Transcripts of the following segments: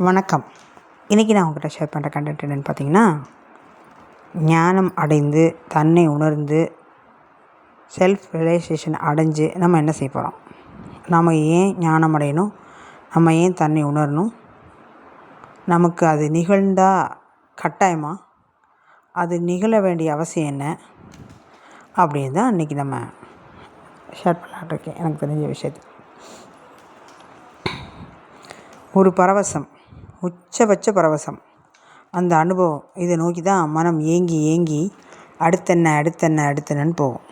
வணக்கம். இன்றைக்கி நான் உங்கள்கிட்ட ஷேர் பண்ணுற கண்டென்ட் என்னென்னு பார்த்தீங்கன்னா, ஞானம் அடைந்து தன்னை உணர்ந்து செல்ஃப் ரியலைசேஷன் அடைஞ்சு நம்ம என்ன செய்ய போகிறோம், நம்ம ஏன் ஞானம் அடையணும், நம்ம ஏன் தன்னை உணரணும், நமக்கு அது நிகழ்ந்தா கட்டாயமா, அது நிகழ வேண்டிய அவசியம் என்ன அப்படின்னு தான் இன்றைக்கி நம்ம ஷேர் பண்ணலான்னு இருக்கேன். எனக்கு தெரிஞ்ச விஷயத்தை ஒரு பரவசம், உச்சபட்ச பரவசம், அந்த அனுபவம் இதை நோக்கி தான் மனம் ஏங்கி ஏங்கி அடுத்தென்னு போகும்.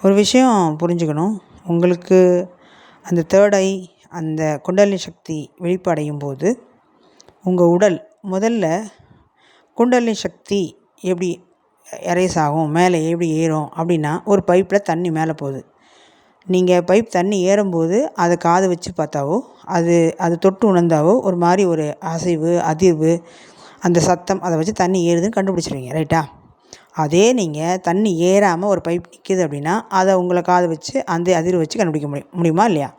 ஒரு விஷயம் புரிஞ்சுக்கணும், உங்களுக்கு அந்த தேர்ட் ஐ, அந்த குண்டலினி சக்தி வெளிப்படையும் போது உங்கள் உடல் முதல்ல குண்டலினி சக்தி எப்படி எரேஸ் ஆகும், மேலே எப்படி ஏறும் அப்படின்னா, ஒரு பைப்பில் தண்ணி மேலே போகுது. நீங்கள் பைப் தண்ணி ஏறும்போது அதை காது வச்சு பார்த்தாவோ, அது தொட்டு உணர்ந்தாவோ ஒரு மாதிரி ஒரு அசைவு, அதிர்வு, அந்த சத்தம், அதை வச்சு தண்ணி ஏறுதுன்னு கண்டுபிடிச்சிருவீங்க, ரைட்டா? அதே நீங்கள் தண்ணி ஏறாமல் ஒரு பைப் நிற்கிது அப்படின்னா, அதை உங்களை காது வச்சு அந்த அதிர்வு வச்சு கண்டுபிடிக்க முடியுமா இல்லையா?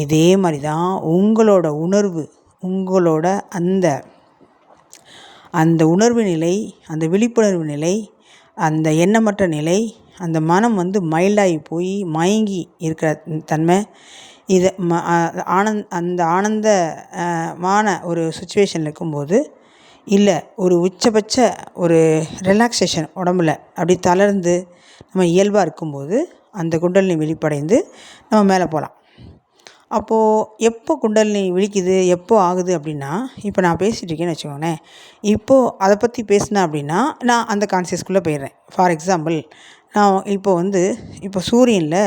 இதே மாதிரி தான் உங்களோட உணர்வு, உங்களோட அந்த உணர்வு நிலை, அந்த விழிப்புணர்வு நிலை, அந்த எண்ணமற்ற நிலை, அந்த மனம் மைல்டாகி போய் மயங்கி இருக்கிற தன்மை, இதை அந்த ஆனந்தமான ஒரு சுச்சுவேஷனில் இருக்கும்போது, இல்லை ஒரு உச்சபட்ச ஒரு ரிலாக்ஸேஷன் உடம்புல அப்படி தளர்ந்து நம்ம இயல்பாக இருக்கும்போது அந்த குண்டலினி வெளிப்படைந்து நம்ம மேலே போகலாம். அப்போது எப்போ குண்டலினி விழிக்குது, எப்போ ஆகுது அப்படின்னா, இப்போ நான் பேசிகிட்டு இருக்கேன்னு வச்சுக்கோங்களேன். இப்போது அதை பற்றி பேசினேன் அப்படின்னா நான் அந்த கான்சியஸ்குள்ளே போயிடுறேன். ஃபார் எக்ஸாம்பிள், நான் இப்போ சூரியனில்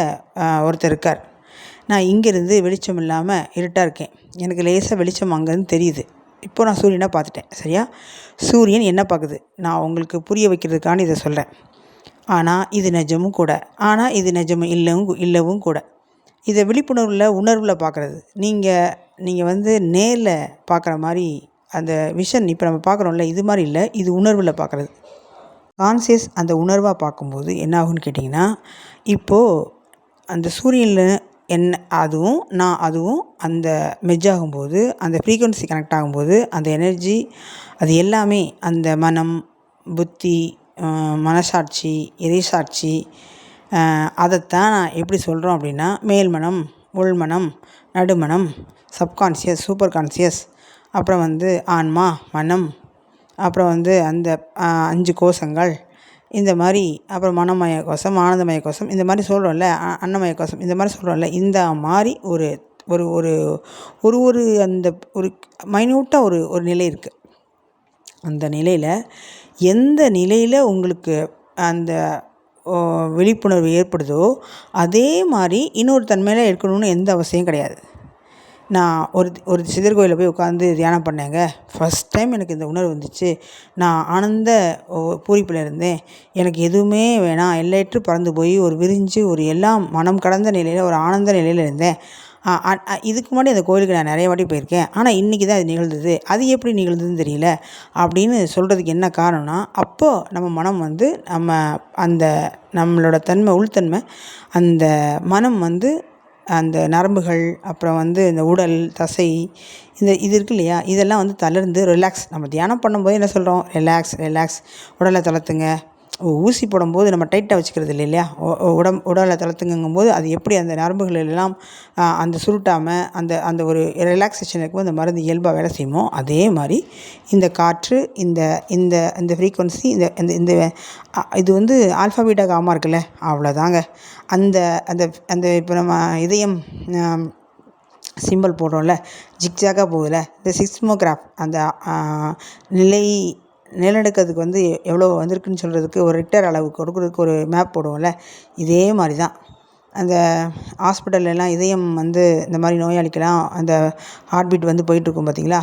ஒருத்தர் இருக்கார். நான் இங்கேருந்து வெளிச்சம் இல்லாமல் இருட்டாக இருக்கேன். எனக்கு லேசாக வெளிச்சம் அங்கேருந்து தெரியுது. இப்போது நான் சூரியனை பார்த்துட்டேன், சரியா? சூரியன் என்ன பார்க்குது, நான் உங்களுக்கு புரிய வைக்கிறதுக்கான இதை சொல்கிறேன். ஆனால் இது நிஜமும் கூட, ஆனால் இது நிஜமும் இல்லவும் கூட. இதை உணர்வில் பார்க்குறது. நீங்கள் நேரில் பார்க்குற மாதிரி அந்த விஷன் இப்போ நம்ம பார்க்குறோம்ல, இது மாதிரி இல்லை, இது உணர்வில் பார்க்குறது. கான்சியஸ் அந்த உணர்வாக பார்க்கும்போது என்ன ஆகும்னு கேட்டிங்கன்னா, இப்போது அந்த சூரியனில் அதுவும் அந்த மெர்ஜ் ஆகும்போது, அந்த ஃப்ரீக்வன்சி கனெக்ட் ஆகும்போது, அந்த எனர்ஜி, அது எல்லாமே அந்த மனம், புத்தி, மனசாட்சி, இறைசாட்சி, அதைத்தான் நான் எப்படி சொல்கிறோம் அப்படின்னா, மேல்மனம், உள்மனம், நடுமனம், சப்கான்சியஸ், சூப்பர் கான்சியஸ், அப்புறம் ஆன்மா, மனம், அப்புறம் அந்த 5 கோஷங்கள், இந்த மாதிரி, அப்புறம் மனமய கோஷம், ஆனந்தமய கோஷம், இந்த மாதிரி சொல்கிறோம்ல, அன்னமய கோஷம், இந்த மாதிரி சொல்கிறோம்ல. இந்த மாதிரி ஒரு ஒரு ஒரு ஒரு ஒரு அந்த ஒரு மைன்யூட்டாக ஒரு நிலை இருக்குது. அந்த நிலையில் எந்த நிலையில் உங்களுக்கு அந்த விழிப்புணர்வு ஏற்படுதோ அதே மாதிரி இன்னொரு தன்மையில் இருக்கணும்னு எந்த அவசியம் கிடையாது. நான் ஒரு சிதர் கோயிலில் போய் உட்காந்து தியானம் பண்ணேங்க. ஃபஸ்ட் டைம் எனக்கு இந்த உணர்வு வந்துச்சு. நான் ஆனந்த பூரிப்பில் இருந்தேன். எனக்கு எதுவுமே வேணாம், எல்லையற்று பறந்து போய் ஒரு விரிஞ்சு ஒரு எல்லாம் மனம் கடந்த நிலையில் ஒரு ஆனந்த நிலையில் இருந்தேன். இதுக்கு முன்னாடி அந்த கோயிலுக்கு நான் நிறைய வாட்டி போயிருக்கேன். ஆனால் இன்றைக்கி தான் அது நிகழ்ந்தது. அது எப்படி நிகழ்ந்ததுன்னு தெரியல அப்படின்னு சொல்கிறதுக்கு என்ன காரணம்னா, அப்போது நம்ம மனம் நம்மளோட தன்மை, உள்தன்மை, அந்த மனம் அந்த நரம்புகள், அப்புறம் இந்த உடல் தசை, இது இருக்கு இல்லையா, இதெல்லாம் தளர்ந்து ரிலாக்ஸ். நம்ம தியானம் பண்ணும்போது என்ன சொல்கிறோம், ரிலாக்ஸ், உடலை தளர்த்துங்க. ஊசி போடும்போது நம்ம டைட்டாக வச்சுக்கிறது இல்லையா, உடலை தளர்த்துங்கும்போது அது எப்படி அந்த நரம்புகள் எல்லாம் அந்த சுருட்டாமல் அந்த ஒரு ரிலாக்ஸேஷன் இருக்கும்போது அந்த மருந்து இயல்பாக வேலை செய்யுமோ, அதே மாதிரி இந்த காற்று, இந்த இந்த இந்த ஃப்ரீக்வன்சி, இந்த இது ஆல்ஃபா பீட்டா காமா இருக்குல்ல, அவ்வளோதாங்க. அந்த அந்த அந்த இப்போ நம்ம இதயம் சிம்பிள் போடுறோம்ல, ஜிக்ஜாக்காக போகுதுல, இந்த சிஸ்மோகிராஃப், அந்த நிலநடுக்கிறதுக்கு எவ்வளோ வந்திருக்குன்னு சொல்கிறதுக்கு ஒரு ரிக்டர் அளவு கொடுக்குறதுக்கு ஒரு மேப் போடுவோம்ல, இதே மாதிரி தான். அந்த ஹாஸ்பிட்டல்லாம் இதயம் இந்த மாதிரி நோயாளிக்கெல்லாம் அந்த ஹார்ட் பீட் போயிட்டுருக்கும் பார்த்தீங்களா,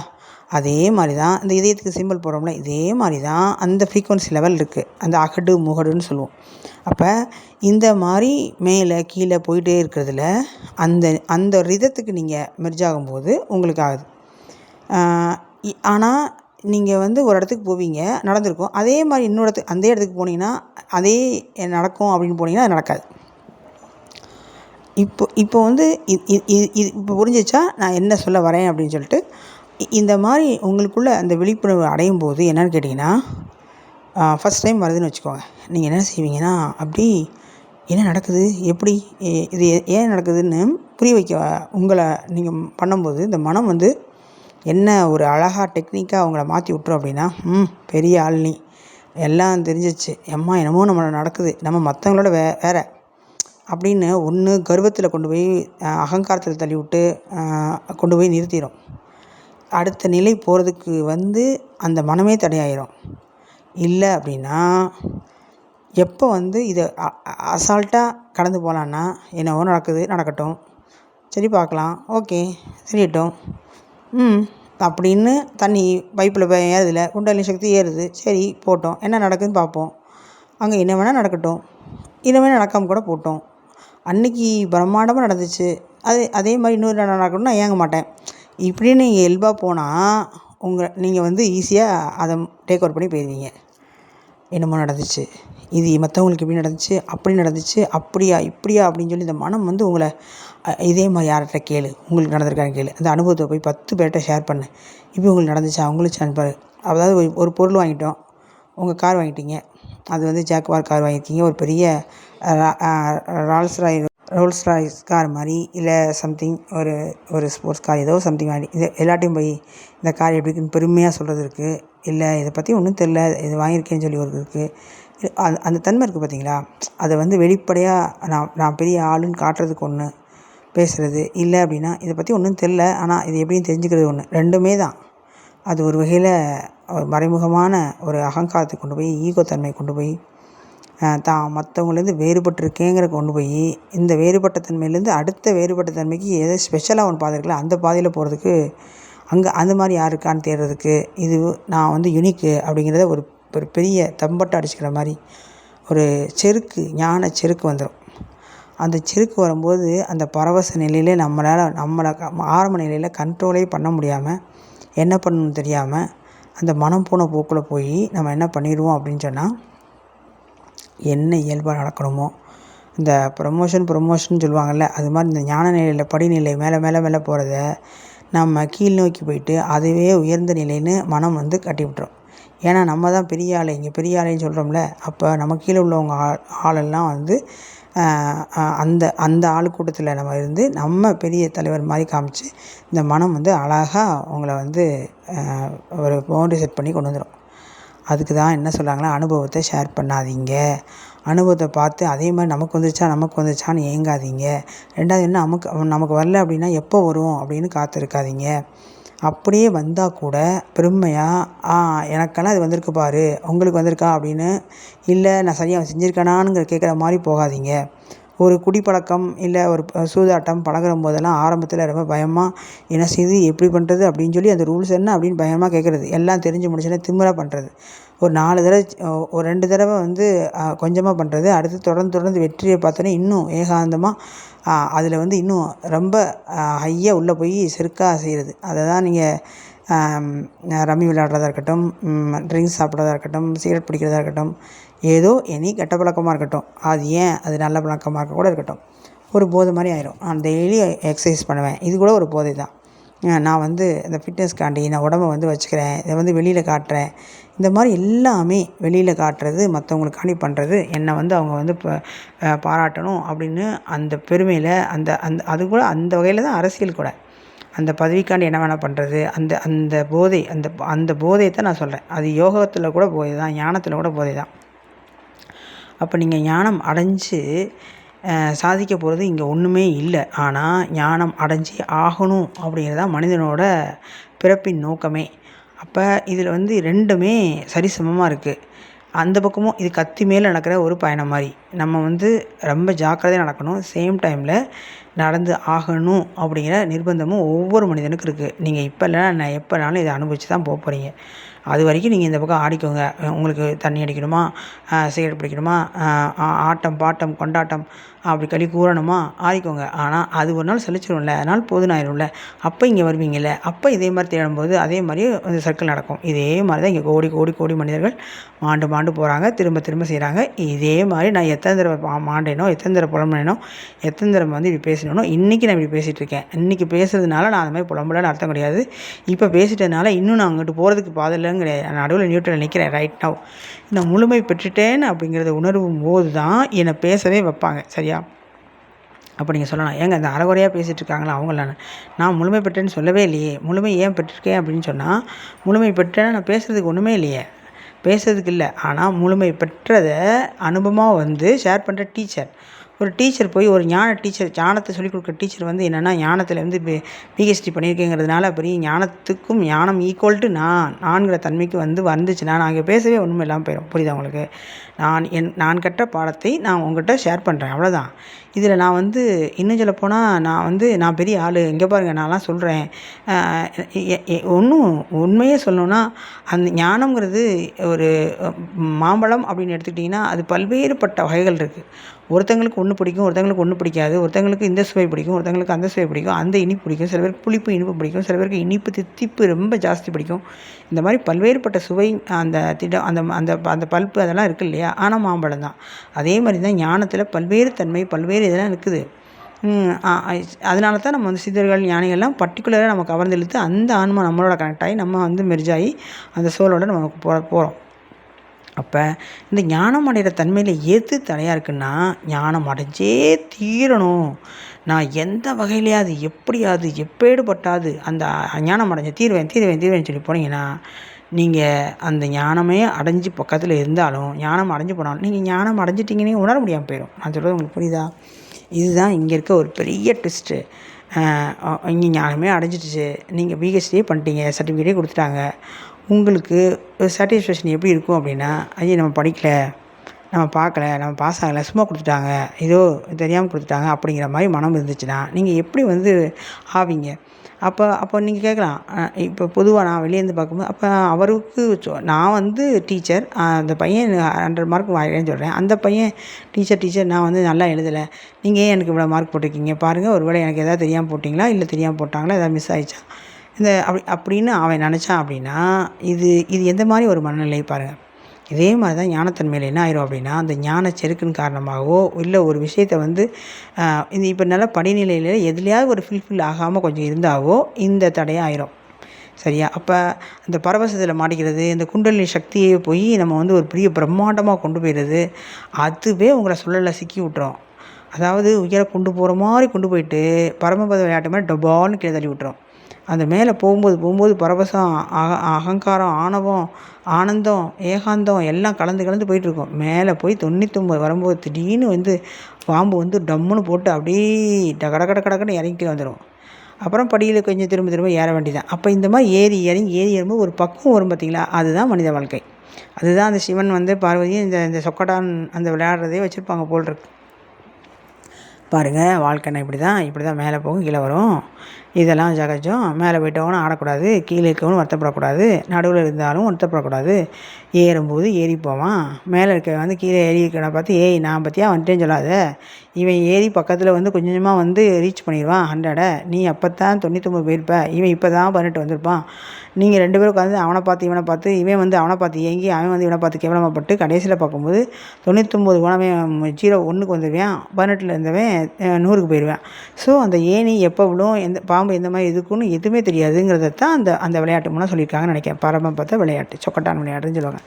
அதே மாதிரி தான் இந்த இதயத்துக்கு சிம்பிள் போடுறோம்ல, இதே மாதிரி தான் அந்த ஃப்ரீக்வன்சி லெவல் இருக்குது. அந்த அகடு முகடுன்னு சொல்லுவோம். அப்போ இந்த மாதிரி மேலே கீழே போயிட்டே இருக்கிறதுல அந்த ரிதத்துக்கு நீங்கள் மெர்ஜ் ஆகும்போது உங்களுக்கு ஆகுது. ஆனால் நீங்கள் ஒரு இடத்துக்கு போவீங்க, நடந்திருக்கும். அதே மாதிரி அந்த இடத்துக்கு போனீங்கன்னா அதே நடக்கும் அப்படின்னு போனீங்கன்னா அது நடக்காது. இப்போ இப்போ புரிஞ்சிச்சா நான் என்ன சொல்ல வரேன் அப்படின்னு சொல்லிட்டு? இந்த மாதிரி உங்களுக்குள்ள அந்த விழிப்புணர்வு அடையும் போது என்னன்னு கேட்டிங்கன்னா, ஃபஸ்ட் டைம் வருதுன்னு வச்சுக்கோங்க. நீங்கள் என்ன செய்வீங்கன்னா, அப்படி என்ன நடக்குது? எப்படி? இது ஏன் நடக்குதுன்னு புரிய வைக்க உங்கள நீங்க பண்ணும்போது, இந்த மனம் வந்து என்ன ஒரு அழகா டெக்னிக்கா உங்கள மாத்தி விட்டுரும் அப்படின்னா, பெரிய ஆள் நீ. எல்லாம் தெரிஞ்சிருச்சு. எம்மா என்னமோ நம்மள நடக்குது. நம்ம மத்தவங்களோட வேற. அப்படின்னு ஒண்ணு கர்வத்தில கொண்டு போய் அகங்காரத்தில தள்ளிவிட்டு கொண்டு போய் நிறுத்திரும். அடுத்த நிலை போறதுக்கு வந்து அந்த மனமே தடையாயிரும். இல்ல அப்படின்னா, எப்போ வந்து இத அசால்ட்டா கடந்து போலான்னா, என்னவோ நடக்குது, நடக்கட்டும். சரி பார்க்கலாம். ஓகே. தெரியட்டும். அப்படின்னு தண்ணி பைப்பில் ஏறுதுல, குண்டலினி சக்தி ஏறுது. சரி போட்டும். என்ன நடக்குதுன்னு பார்ப்போம். அங்கே என்ன வேணால் நடக்கட்டும். இனிமேல் நடக்காமல் கூட போட்டும். அன்னைக்கு பிரம்மாண்டமாக நடந்துச்சு. அதே மாதிரி இன்னொரு நாள் நடக்கணும்னு நான் ஏங்க மாட்டேன். இப்படின்னு நீங்கள் இயல்பாக போனால் நீங்கள் வந்து ஈஸியாக அதை டேக் ஓவர் பண்ணி போயிடுவீங்க. என்னமோ நடந்துச்சு, இது மற்றவங்களுக்கு இப்படி நடந்துச்சு, அப்படி நடந்துச்சு, அப்படியா இப்படியா அப்படின்னு சொல்லி இந்த மனம் வந்து உங்களை இதே மாதிரி யார்கிட்ட கேளு, உங்களுக்கு நடந்திருக்கான்னு கேளு. அந்த அனுபவத்தை போய் 10 பேர்கிட்ட ஷேர் பண்ணு. இப்படி உங்களுக்கு நடந்துச்சா, அவங்களுக்கு அனுப்பாரு. அதாவது ஒரு பொருள் வாங்கிட்டோம், உங்கள் கார் வாங்கிட்டீங்க. அது வந்து ஜாக்வார் கார் வாங்கியிருக்கீங்க. ஒரு பெரிய ரோல்ஸ் ராய்ஸ் கார் மாதிரி, இல்லை சம்திங் ஒரு ஸ்போர்ட்ஸ் கார் ஏதோ சம்திங் வாங்கி இது எல்லாட்டையும் போய் இந்த கார் எப்படி இருக்குன்னு பெருமையாக சொல்கிறது இருக்குது. இல்லை இதை பற்றி ஒன்றும் தெரில, இது வாங்கியிருக்கேன்னு சொல்லி ஒரு இருக்குது. அந்த தன்மை இருக்குது பார்த்தீங்களா? அதை வந்து வெளிப்படையாக நான் பெரிய ஆளுன்னு காட்டுறதுக்கு ஒன்று பேசுகிறது. இல்லை அப்படின்னா இதை பற்றி ஒன்றும் தெரில, ஆனால் இது எப்படின்னு தெரிஞ்சுக்கிறது ஒன்று. ரெண்டுமே தான். அது ஒரு வகையில் ஒரு மறைமுகமான ஒரு அகங்காரத்தை கொண்டு போய், ஈகோ தன்மை கொண்டு போய், தான் மற்றவங்கலேருந்து வேறுபட்டிருக்கேங்கிற கொண்டு போய், இந்த வேறுபட்ட தன்மையிலேருந்து அடுத்த வேறுபட்ட தன்மைக்கு ஏதோ ஸ்பெஷலாக ஒன்று பாதை இருக்குல்ல, அந்த பாதையில் போகிறதுக்கு அங்கே அந்த மாதிரி யார் இருக்கான்னு தேடுறதுக்கு, இது நான் வந்து யுனிக்கு அப்படிங்கிறத ஒரு பெரிய தம்பட்டை அடிச்சுக்கிற மாதிரி ஒரு செருக்கு, ஞான செருக்கு வந்துடும். அந்த செருக்கு வரும்போது அந்த பரவச நிலையிலே நம்மளை ஆரம்ப நிலையில் கண்ட்ரோலே பண்ண முடியாமல், என்ன பண்ணணும்னு தெரியாமல், அந்த மனம் போன போக்கில் போய் நம்ம என்ன பண்ணிடுவோம் அப்படின்னு சொன்னால், என்ன இயல்பாக நடக்கணுமோ இந்த ப்ரொமோஷன் சொல்லுவாங்கள்ல, அது மாதிரி இந்த ஞான நிலையில் படிநிலை மேலே போகிறத நம்ம கீழ் நோக்கி போயிட்டு அதுவே உயர்ந்த நிலைன்னு மனம் வந்து கட்டி விட்டுரும். ஏன்னா நம்ம தான் பெரிய ஆளு, இங்கே பெரிய ஆளுன்னு சொல்கிறோம்ல. அப்போ நம்ம கீழே உள்ளவங்க ஆளெல்லாம் வந்து அந்த ஆளு கூட்டத்தில் நம்ம இருந்து நம்ம பெரிய தலைவர் மாதிரி காமிச்சு இந்த மனம் வந்து அழகாக உங்களை வந்து ஒரு பவுண்டரி செட் பண்ணி கொண்டு வந்துடும். அதுக்கு தான் என்ன சொல்கிறாங்களா, அனுபவத்தை ஷேர் பண்ணாதீங்க. அனுபவத்தை பார்த்து அதே மாதிரி நமக்கு வந்துச்சான்னு ஏங்காதீங்க. ரெண்டாவது என்ன, நமக்கு வரல அப்படின்னா எப்போ வரும் அப்படின்னு காத்திருக்காதீங்க. அப்படியே வந்தால் கூட பெருமையாக எனக்கெல்லாம் இது வந்திருக்கு பாரு, உங்களுக்கு வந்திருக்கா அப்படின்னு, இல்லை நான் சரியாக செஞ்சுருக்கேனான்னு கேட்குற மாதிரி போகாதீங்க. ஒரு குடிப்பழக்கம் இல்லை ஒரு சூதாட்டம் பழகிற போதெல்லாம் ஆரம்பத்தில் ரொம்ப பயமாக என்ன செய்யுது, எப்படி பண்ணுறது அப்படின்னு சொல்லி அந்த ரூல்ஸ் என்ன அப்படின்னு பயமாக கேட்குறது. எல்லாம் தெரிஞ்சு முடிச்சுன்னா திமிராக பண்ணுறது. ஒரு 4 தடவை ஒரு 2 தடவை வந்து கொஞ்சமாக பண்ணுறது. அடுத்து தொடர்ந்து வெற்றியை பார்த்தோன்னே இன்னும் ஏகாந்தமாக அதில் வந்து இன்னும் ரொம்ப ஹையாக உள்ளே போய் செருக்காக செய்கிறது. அதை தான் நீங்கள் ரம்மி விளையாடுறதா இருக்கட்டும், ட்ரிங்க்ஸ் சாப்பிட்றதா இருக்கட்டும், சிகரெட் பிடிக்கிறதா இருக்கட்டும், ஏதோ எனி கெட்ட பழக்கமாக இருக்கட்டும், அது நல்ல பழக்கமாக இருக்க கூட இருக்கட்டும், ஒரு போதை மாதிரி ஆயிரும். நான் டெய்லி எக்ஸசைஸ் பண்ணுவேன், இது கூட ஒரு போதை தான். நான் வந்து இந்த ஃபிட்னஸ்க்காண்டி நான் உடம்பை வந்து வச்சுக்கிறேன், இதை வந்து வெளியில் காட்டுறேன். இந்த மாதிரி எல்லாமே வெளியில் காட்டுறது, மற்றவங்களுக்காண்டி பண்ணுறது, என்னை வந்து அவங்க வந்து பாராட்டணும் அப்படின்னு அந்த பெருமையில் அது கூட அந்த வகையில் தான் அரசியல் கூட. அந்த பதவிக்காண்டி என்ன வேணால் பண்ணுறது, அந்த போதை அந்த போதையை தான் நான் சொல்கிறேன். அது யோகத்தில் கூட போதை தான், ஞானத்தில் கூட போதை தான். அப்போ நீங்கள் ஞானம் அடைஞ்சு சாதிக்க போகிறது இங்கே ஒன்றுமே இல்லை. ஆனால் ஞானம் அடைஞ்சி ஆகணும் அப்படிங்கிறது தான் மனிதனோட பிறப்பின் நோக்கமே. அப்போ இதில் வந்து ரெண்டுமே சரிசமமாக இருக்குது. அந்த பக்கமும் இது கத்தி மேலே நடக்கிற ஒரு பயணம் மாதிரி. நம்ம வந்து ரொம்ப ஜாக்கிரதையாக நடக்கணும். சேம் டைமில் நடந்து ஆகணும் அப்படிங்கிற நிர்பந்தமும் ஒவ்வொரு மனிதனுக்கும் இருக்குது. நீங்கள் இப்போ இல்லைனா நான் எப்போனாலும் இதை அனுபவித்து தான் போகிறீங்க. அது வரைக்கும் நீங்கள் இந்த பக்கம் ஆடிக்கோங்க. உங்களுக்கு தண்ணி அடிக்கணுமா, சிகரெட் பிடிக்கணுமா, ஆட்டம் பாட்டம் கொண்டாட்டம் அப்படி களி கூறணுமா, ஆடிக்கோங்க. ஆனால் அது ஒரு நாள் சலிச்சிடும்ல, அதனால் போதுன்னு ஆயிடும்ல. அப்போ இங்கே வருவீங்கள்ல, அப்போ இதே மாதிரி தேடும்போது அதே மாதிரி அந்த சர்க்கிள் நடக்கும். இதே மாதிரி தான் இங்கே கோடி மனிதர்கள் மாண்டு போகிறாங்க, திரும்ப செய்கிறாங்க. இதே மாதிரி நான் எத்தனை தடவை மாண்டேனோ, எத்தனை தடவை புலம்புனேனோ, எத்தனை தடவை வந்து இப்படி பேசினேனோ பேசணும். இன்றைக்கி நான் இப்படி பேசிகிட்டு இருக்கேன். இன்றைக்கி பேசுறதுனால நான் அந்த மாதிரி புலம்பலன்னு அர்த்தம் கிடையாது. இப்போ பேசிட்டதுனால இன்னும் நான் அங்கிட்டு போகிறதுக்கு பாதையிலன்னு கிடையாது. நான் நடுவில் நியூட்ரல் நிற்கிறேன் ரைட் நவ். நான் முழுமை பெற்றுட்டேன் அப்படிங்கிறத உணரும் போது தான் என்னை பேசவே வைப்பாங்க. சரியா? அப்போ நீங்கள் சொல்லலாம், ஏங்க இந்த அரைகுறையாக பேசிகிட்டு இருக்காங்களா அவங்கள நான் முழுமை பெற்றேன்னு சொல்லவே இல்லையே. முழுமை ஏன் பெற்றிருக்கேன் அப்படின்னு சொன்னால், முழுமை பெற்றேன்னு நான் பேசுகிறதுக்கு ஒன்றுமே இல்லையே, பேசுறதுக்கு இல்லை. ஆனால் முழுமை பெற்றதை அனுபவமாக வந்து ஷேர் பண்ணுற டீச்சர். ஒரு டீச்சர் போய் ஒரு ஞான டீச்சர், ஞானத்தை சொல்லிக் கொடுக்குற டீச்சர் வந்து என்னென்னா, ஞானத்தில் வந்து பிஹெச்டி பண்ணியிருக்கேங்கிறதுனால பெரிய ஞானத்துக்கும் ஞானம் ஈக்குவல் டு நான்கிற தன்மைக்கு வந்துச்சுன்னா நான் அங்கே பேசவே ஒன்றுமே இல்லாமல் போயிடும். புரியுதா உங்களுக்கு? நான் கற்ற பாடத்தை நான் உங்கள்கிட்ட ஷேர் பண்ணுறேன், அவ்வளோதான். இதில் நான் வந்து இன்னும் சொல்லப்போனால் நான் பெரிய ஆள், இங்கே பாருங்கள் நான்லாம் சொல்கிறேன். உண்மையே சொல்லணுன்னா, அந்த ஞானம்ங்கிறது ஒரு மாம்பழம் அப்படின்னு எடுத்துக்கிட்டிங்கன்னா அது பல்வேறுபட்ட வகைகள் இருக்குது. ஒருத்தங்களுக்கு ஒன்று பிடிக்கும், ஒருத்தங்களுக்கு ஒன்று பிடிக்காது. ஒருத்தங்களுக்கு இந்த சுவை பிடிக்கும், ஒருத்தங்களுக்கு அந்த சுவை பிடிக்கும், அந்த இனிப்பு பிடிக்கும். சில பேருக்கு புளிப்பு இனிப்பு பிடிக்கும், சில பேருக்கு இனிப்பு தித்திப்பு ரொம்ப ஜாஸ்தி பிடிக்கும். இந்த மாதிரி பல்வேறுபட்ட சுவை அந்த அந்த அந்த அந்த பல்ப்பு அதெல்லாம் இருக்குது இல்லையா? ஆனால் மாம்பழம் தான். அதே மாதிரி தான் ஞானத்தில் பல்வேறு தன்மை, பல்வேறு இதெல்லாம் இருக்குது. அதனால தான் நம்ம வந்து சித்தர்கள், ஞானிகள்லாம் பர்டிகுலராக நம்ம கவர்ந்து இழுத்து அந்த ஆன்மா நம்மளோட கனெக்ட் ஆகி நம்ம வந்து மெர்ஜாகி அந்த சோலோட நம்ம போகிறோம். அப்போ இந்த ஞானம் அடைகிற தன்மையில் எது தடையாக இருக்குன்னா, ஞானம் அடைஞ்சே தீரணும். நான் எந்த வகையிலையாவது எப்படியாவது எப்பேடுபட்டாது அந்த ஞானம் அடைஞ்ச தீர்வேன் சொல்லி போனீங்கன்னா, நீங்கள் அந்த ஞானமே அடைஞ்சு பக்கத்தில் இருந்தாலும், ஞானம் அடைஞ்சு போனாலும் நீங்கள் ஞானம் அடைஞ்சிட்டிங்கன்னு உணர முடியாமல் போயிடும். நான் சொல்கிறது உங்களுக்கு புரியுதா? இதுதான் இங்கே இருக்க ஒரு பெரிய ட்விஸ்ட்டு. இங்கே ஞானமே அடைஞ்சிடுச்சு, நீங்கள் பிஹெச்டியே பண்ணிட்டீங்க, சர்டிஃபிகேட்டே கொடுத்துட்டாங்க. உங்களுக்கு சாட்டிஸ்ஃபேக்ஷன் எப்படி இருக்கும் அப்படின்னா, ஐயோ நம்ம படிக்கலை, நம்ம பார்க்கல, நம்ம பாஸ் ஆகலை, சும்மா கொடுத்துட்டாங்க, ஏதோ தெரியாமல் கொடுத்துட்டாங்க அப்படிங்கிற மாதிரி மனம் இருந்துச்சுன்னா நீங்கள் எப்படி வந்து ஆவீங்க? அப்போ நீங்கள் கேட்கலாம், இப்போ பொதுவாக நான் வெளியேருந்து பார்க்கும்போது அப்போ அவருக்கு நான் வந்து டீச்சர், அந்த பையன் 100 மார்க் வாங்கினேன்னு சொல்கிறேன். அந்த பையன் டீச்சர் நான் வந்து நல்லா எழுதலை, நீங்கள் ஏன் எனக்கு இவ்வளோ மார்க் போட்டிருக்கீங்க பாருங்கள், ஒரு வேளை எனக்கு எதாவது தெரியாமல் போட்டிங்களா, இல்லை தெரியாமல் போட்டாங்களா, எதாவது மிஸ் ஆகிடுச்சா அப்படின்னு அவன் நினச்சான் அப்படின்னா, இது எந்த மாதிரி ஒரு மனநிலை பாருங்கள். இதே மாதிரி தான் ஞானத்தன்மையில் என்ன ஆயிரும் அப்படின்னா, அந்த ஞான செருக்கின் காரணமாகவோ இல்லை ஒரு விஷயத்தை வந்து இப்போ நல்ல படிநிலையில் எதுலையாவது ஒரு ஃபில்ஃபில் ஆகாமல் கொஞ்சம் இருந்தாவோ இந்த தடையாக ஆயிரும். சரியா? அப்போ அந்த பரவசத்தில் மாட்டிக்கிறது, இந்த குண்டலினி சக்தியை போய் நம்ம வந்து ஒரு பெரிய பிரம்மாண்டமாக கொண்டு போயிடுறது, அதுவே உங்களை சுழலில் சிக்கி விட்டுரும். அதாவது உயர கொண்டு போகிற மாதிரி கொண்டு போயிட்டு பரமபத விளையாட்டு மாதிரி டபால்னு கீழே தள்ளி விட்டுரும். அந்த மேலே போகும்போது பரவசம், அகங்காரம், ஆணவம், ஆனந்தம், ஏகாந்தம் எல்லாம் கலந்து போயிட்டுருக்கும். மேலே போய் 99 வரும்போது திடீர்னு வந்து பாம்பு வந்து டம்முன்னு போட்டு அப்படியே கடக்கடன்னு இறங்கி வந்துடும். அப்புறம் படியில் கொஞ்சம் திரும்ப ஏற வேண்டியதான். அப்போ இந்த மாதிரி ஏறி ஏறும்போது ஒரு பக்குவம் வரும் பார்த்தீங்களா? அதுதான் மனித வாழ்க்கை. அதுதான் அந்த சிவன் வந்து பார்வதியும் இந்த சொக்கட்டான் அந்த விளையாடுறதே வச்சுருப்பாங்க போல் இருக்கு. பாருங்கள், வாழ்க்கைன்னா இப்படி தான் மேலே போகும், கீழே வரும். இதெல்லாம் சகஜம். மேலே போயிட்டவனும் ஆடக்கூடாது, கீழே இருக்கவனும் வருத்தப்படக்கூடாது, நடுவில் இருந்தாலும் வருத்தப்படக்கூடாது. ஏறும்போது ஏறி போவான், மேலே இருக்க வந்து கீழே ஏறி இருக்கிறத பார்த்து ஏய் நான் பற்றியா வந்துட்டேன்னு சொல்லாத. இவன் ஏறி பக்கத்தில் வந்து கொஞ்சமாக வந்து ரீச் பண்ணிடுவான் 100. நீ அப்போ தான் 99 போயிருப்ப, இவன் இப்போ தான் 18 வந்திருப்பான். நீங்கள் 2 பேரும் உட்காந்து அவனை பார்த்து இவனை பார்த்து, இவன் வந்து அவனை பார்த்து ஏங்கி அவன் வந்து இவனை பார்த்து கேவலமாகப்பட்டு கடைசியில் பார்க்கும்போது 99 போனவன் 0 வந்துடுவேன், 18 இருந்தவன் 100க்கு போயிடுவேன். ஸோ அந்த ஏணி எப்போ விழும், எந்த பாம்பு எந்த மாதிரி இருக்குன்னு எதுவுமே தெரியாதுங்கிறத தான் அந்த விளையாட்டு மூலம் சொல்லியிருக்காங்கன்னு நினைக்கிறேன். பரமபத விளையாட்டு, சொக்கட்டான் விளையாட்டுன்னு சொல்லுவாங்க.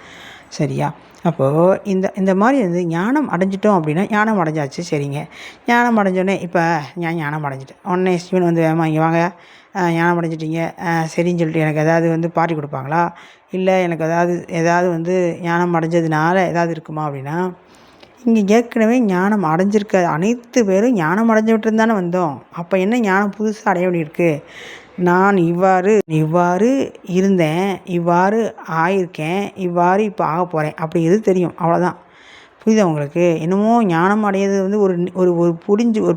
சரியா? அப்போது இந்த மாதிரி வந்து ஞானம் அடைஞ்சிட்டோம் அப்படின்னா, ஞானம் அடைஞ்சாச்சு சரிங்க. ஞானம் அடைஞ்சோடனே இப்போ ஞானம் அடைஞ்சிட்டேன் உடனே சிவன் வந்து வேமா இங்கே வாங்க, ஞானம் அடைஞ்சிட்டிங்க சரின்னு சொல்லிட்டு எனக்கு ஏதாவது வந்து பார்ட்டி கொடுப்பாங்களா, இல்லை எனக்கு ஏதாவது வந்து ஞானம் அடைஞ்சதுனால ஏதாவது இருக்குமா அப்படின்னா, இங்கே ஏற்கனவே ஞானம் அடைஞ்சிருக்க அனைத்து பேரும் ஞானம் அடைஞ்சு விட்டு தானே வந்தோம். அப்போ என்ன ஞானம் புதுசாக அடைய வேண்டியிருக்கு? நான் இவ்வாறு இருந்தேன், இவ்வாறு ஆயிருக்கேன், இவ்வாறு இப்போ ஆக போகிறேன் அப்படி எது தெரியும், அவ்வளோதான். புரியுதா உங்களுக்கு? என்னமோ ஞானம் அடையிறது வந்து ஒரு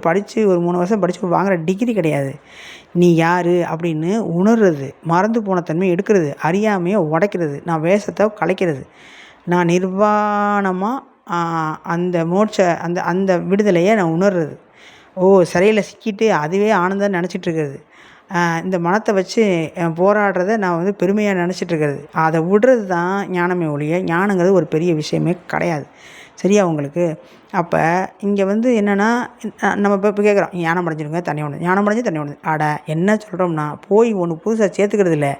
படித்து ஒரு 3 வருஷம் படித்து வாங்குகிற டிகிரி கிடையாது. நீ யார் அப்படின்னு உணர்றது, மறந்து போன தன்மை எடுக்கிறது, அறியாமையை உடைக்கிறது, நான் வேஷத்தை கலைக்கிறது, நான் நிர்வாணமாக அந்த அந்த விடுதலையை நான் உணர்றது. சிறையில் சிக்கிட்டு அதுவே ஆனந்தம் நினச்சிட்ருக்கிறது. இந்த மனத்தை வச்சு போராடுறத நான் வந்து பெருமையாக நினச்சிட்ருக்கிறது. அதை விடுறது தான் ஞானமே ஒழிய, ஞானங்கிறது ஒரு பெரிய விஷயமே கிடையாது. சரியா உங்களுக்கு? அப்போ இங்கே வந்து என்னென்னா, நம்ம இப்போ கேட்குறோம் ஞானம் அடைஞ்சிருங்க தண்ணி ஒன்று, ஞானம் அடைஞ்சு தண்ணி ஒன்று. அட என்ன சொல்கிறோம்னா, போய் ஒன்று புதுசாக சேர்த்துக்கிறது இல்லை.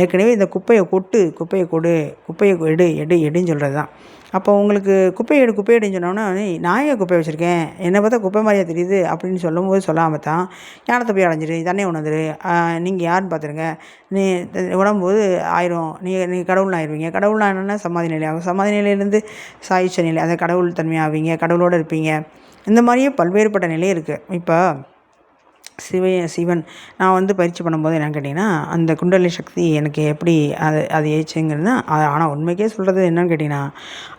ஏற்கனவே இந்த குப்பையை கொட்டு, குப்பையை கொடு, குப்பையை எடு எடு எடுன்னு சொல்கிறது தான். அப்போ உங்களுக்கு குப்பை எடுன்னு சொன்னோன்னா, நான் ஏன் குப்பை வச்சுருக்கேன், என்னை பார்த்தா குப்பை மாதிரியா தெரியுது அப்படின்னு சொல்லும்போது சொல்லாமல் தான் ஞானத்தை போய் அடைஞ்சிரு, தண்ணி உணர்ந்துரு, நீங்கள் யாருன்னு பார்த்துருங்க, நீ உடம்போது ஆயிரும், நீ கடவுள்னு ஆயிடுவீங்க. கடவுள்னா என்னென்னா சமாதி நிலை ஆகும். சமாதி நிலையிலேருந்து சாயுச்ச நிலை, அதை கடவுள் தன்மையாவீங்க, கடவுளோடு இருப்பீங்க. இந்த மாதிரியே பல்வேறுபட்ட நிலை இருக்குது. இப்போ சிவன் நான் வந்து பயிற்சி பண்ணும்போது என்னென்னு கேட்டிங்கன்னா, அந்த குண்டலினி சக்தி எனக்கு எப்படி அது ஏச்சுங்கிறது. ஆனால் உண்மைக்கே சொல்கிறது என்னென்னு கேட்டிங்கன்னா,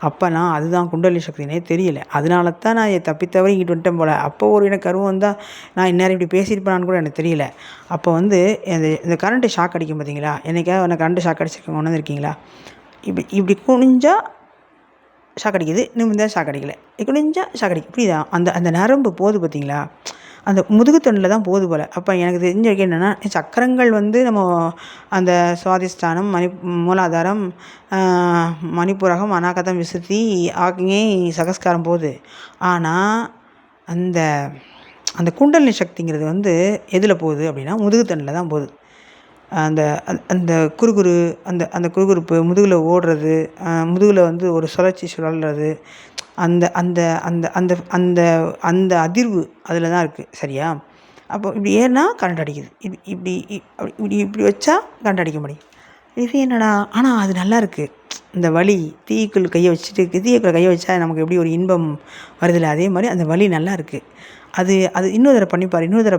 அப்போலாம் அதுதான் குண்டலினி சக்தினே தெரியல. அதனால தான் நான் தப்பித்தவரை இங்கிட்டு வந்துட்டேன் போல். அப்போ ஒரு எனக்கு கருவம் வந்தால் நான் இந்நேரம் இப்படி பேசியிருப்பேனான்னு கூட எனக்கு தெரியல. அப்போ வந்து இந்த கரண்ட்டு ஷாக் அடிக்கும் பார்த்தீங்களா, என்னைக்காவது எனக்கு கரண்ட்டு ஷாக் அடிச்சிருக்கேன் உணர்ந்துருக்கீங்களா? இப்படி குனிஞ்சா ஷாக் அடிக்குது, நிமிர்ந்தா ஷாக் அடிக்கலை, குனிஞ்சா ஷாக் அடிக்குது, புரியுதா? அந்த நரம்பு போகுது பார்த்தீங்களா, அந்த முதுகுத்தண்டில் தான் போகுது போல். அப்போ எனக்கு தெரிஞ்ச வரைக்கும் என்னென்னா, சக்கரங்கள் வந்து நம்ம அந்த சுவாதிஷ்டானம், மூலாதாரம், மணிப்புரகம், அநாகதம், விசுத்தி, ஆக்ஞை, சகஸ்காரம் போகுது. ஆனால் அந்த அந்த குண்டலினி சக்திங்கிறது வந்து எதில் போகுது அப்படின்னா, முதுகுத்தண்டில் தான் போகுது. அந்த அந்த குறுகுறு அந்த அந்த குறுகுறுப்பு, முதுகில் ஓடுறது, முதுகில் வந்து ஒரு சுழல்றது, அந்த அந்த அந்த அந்த அந்த அந்த அதிர்வு அதில் தான் இருக்குது. சரியா? அப்போ இப்படி ஏறினா கரண்ட் அடிக்குது, இப்படி இப்படி இப்படி வச்சா கரண்ட் அடிக்க முடியும். இது என்னடா, ஆனால் அது நல்லாயிருக்கு. இந்த வலி, தீக்குள் கையை வச்சுட்டு தீயக்குள்ள கையை வச்சா நமக்கு எப்படி ஒரு இன்பம் வருதில்ல, அதே மாதிரி அந்த வலி நல்லா இருக்குது. அது இன்னொரு தடவை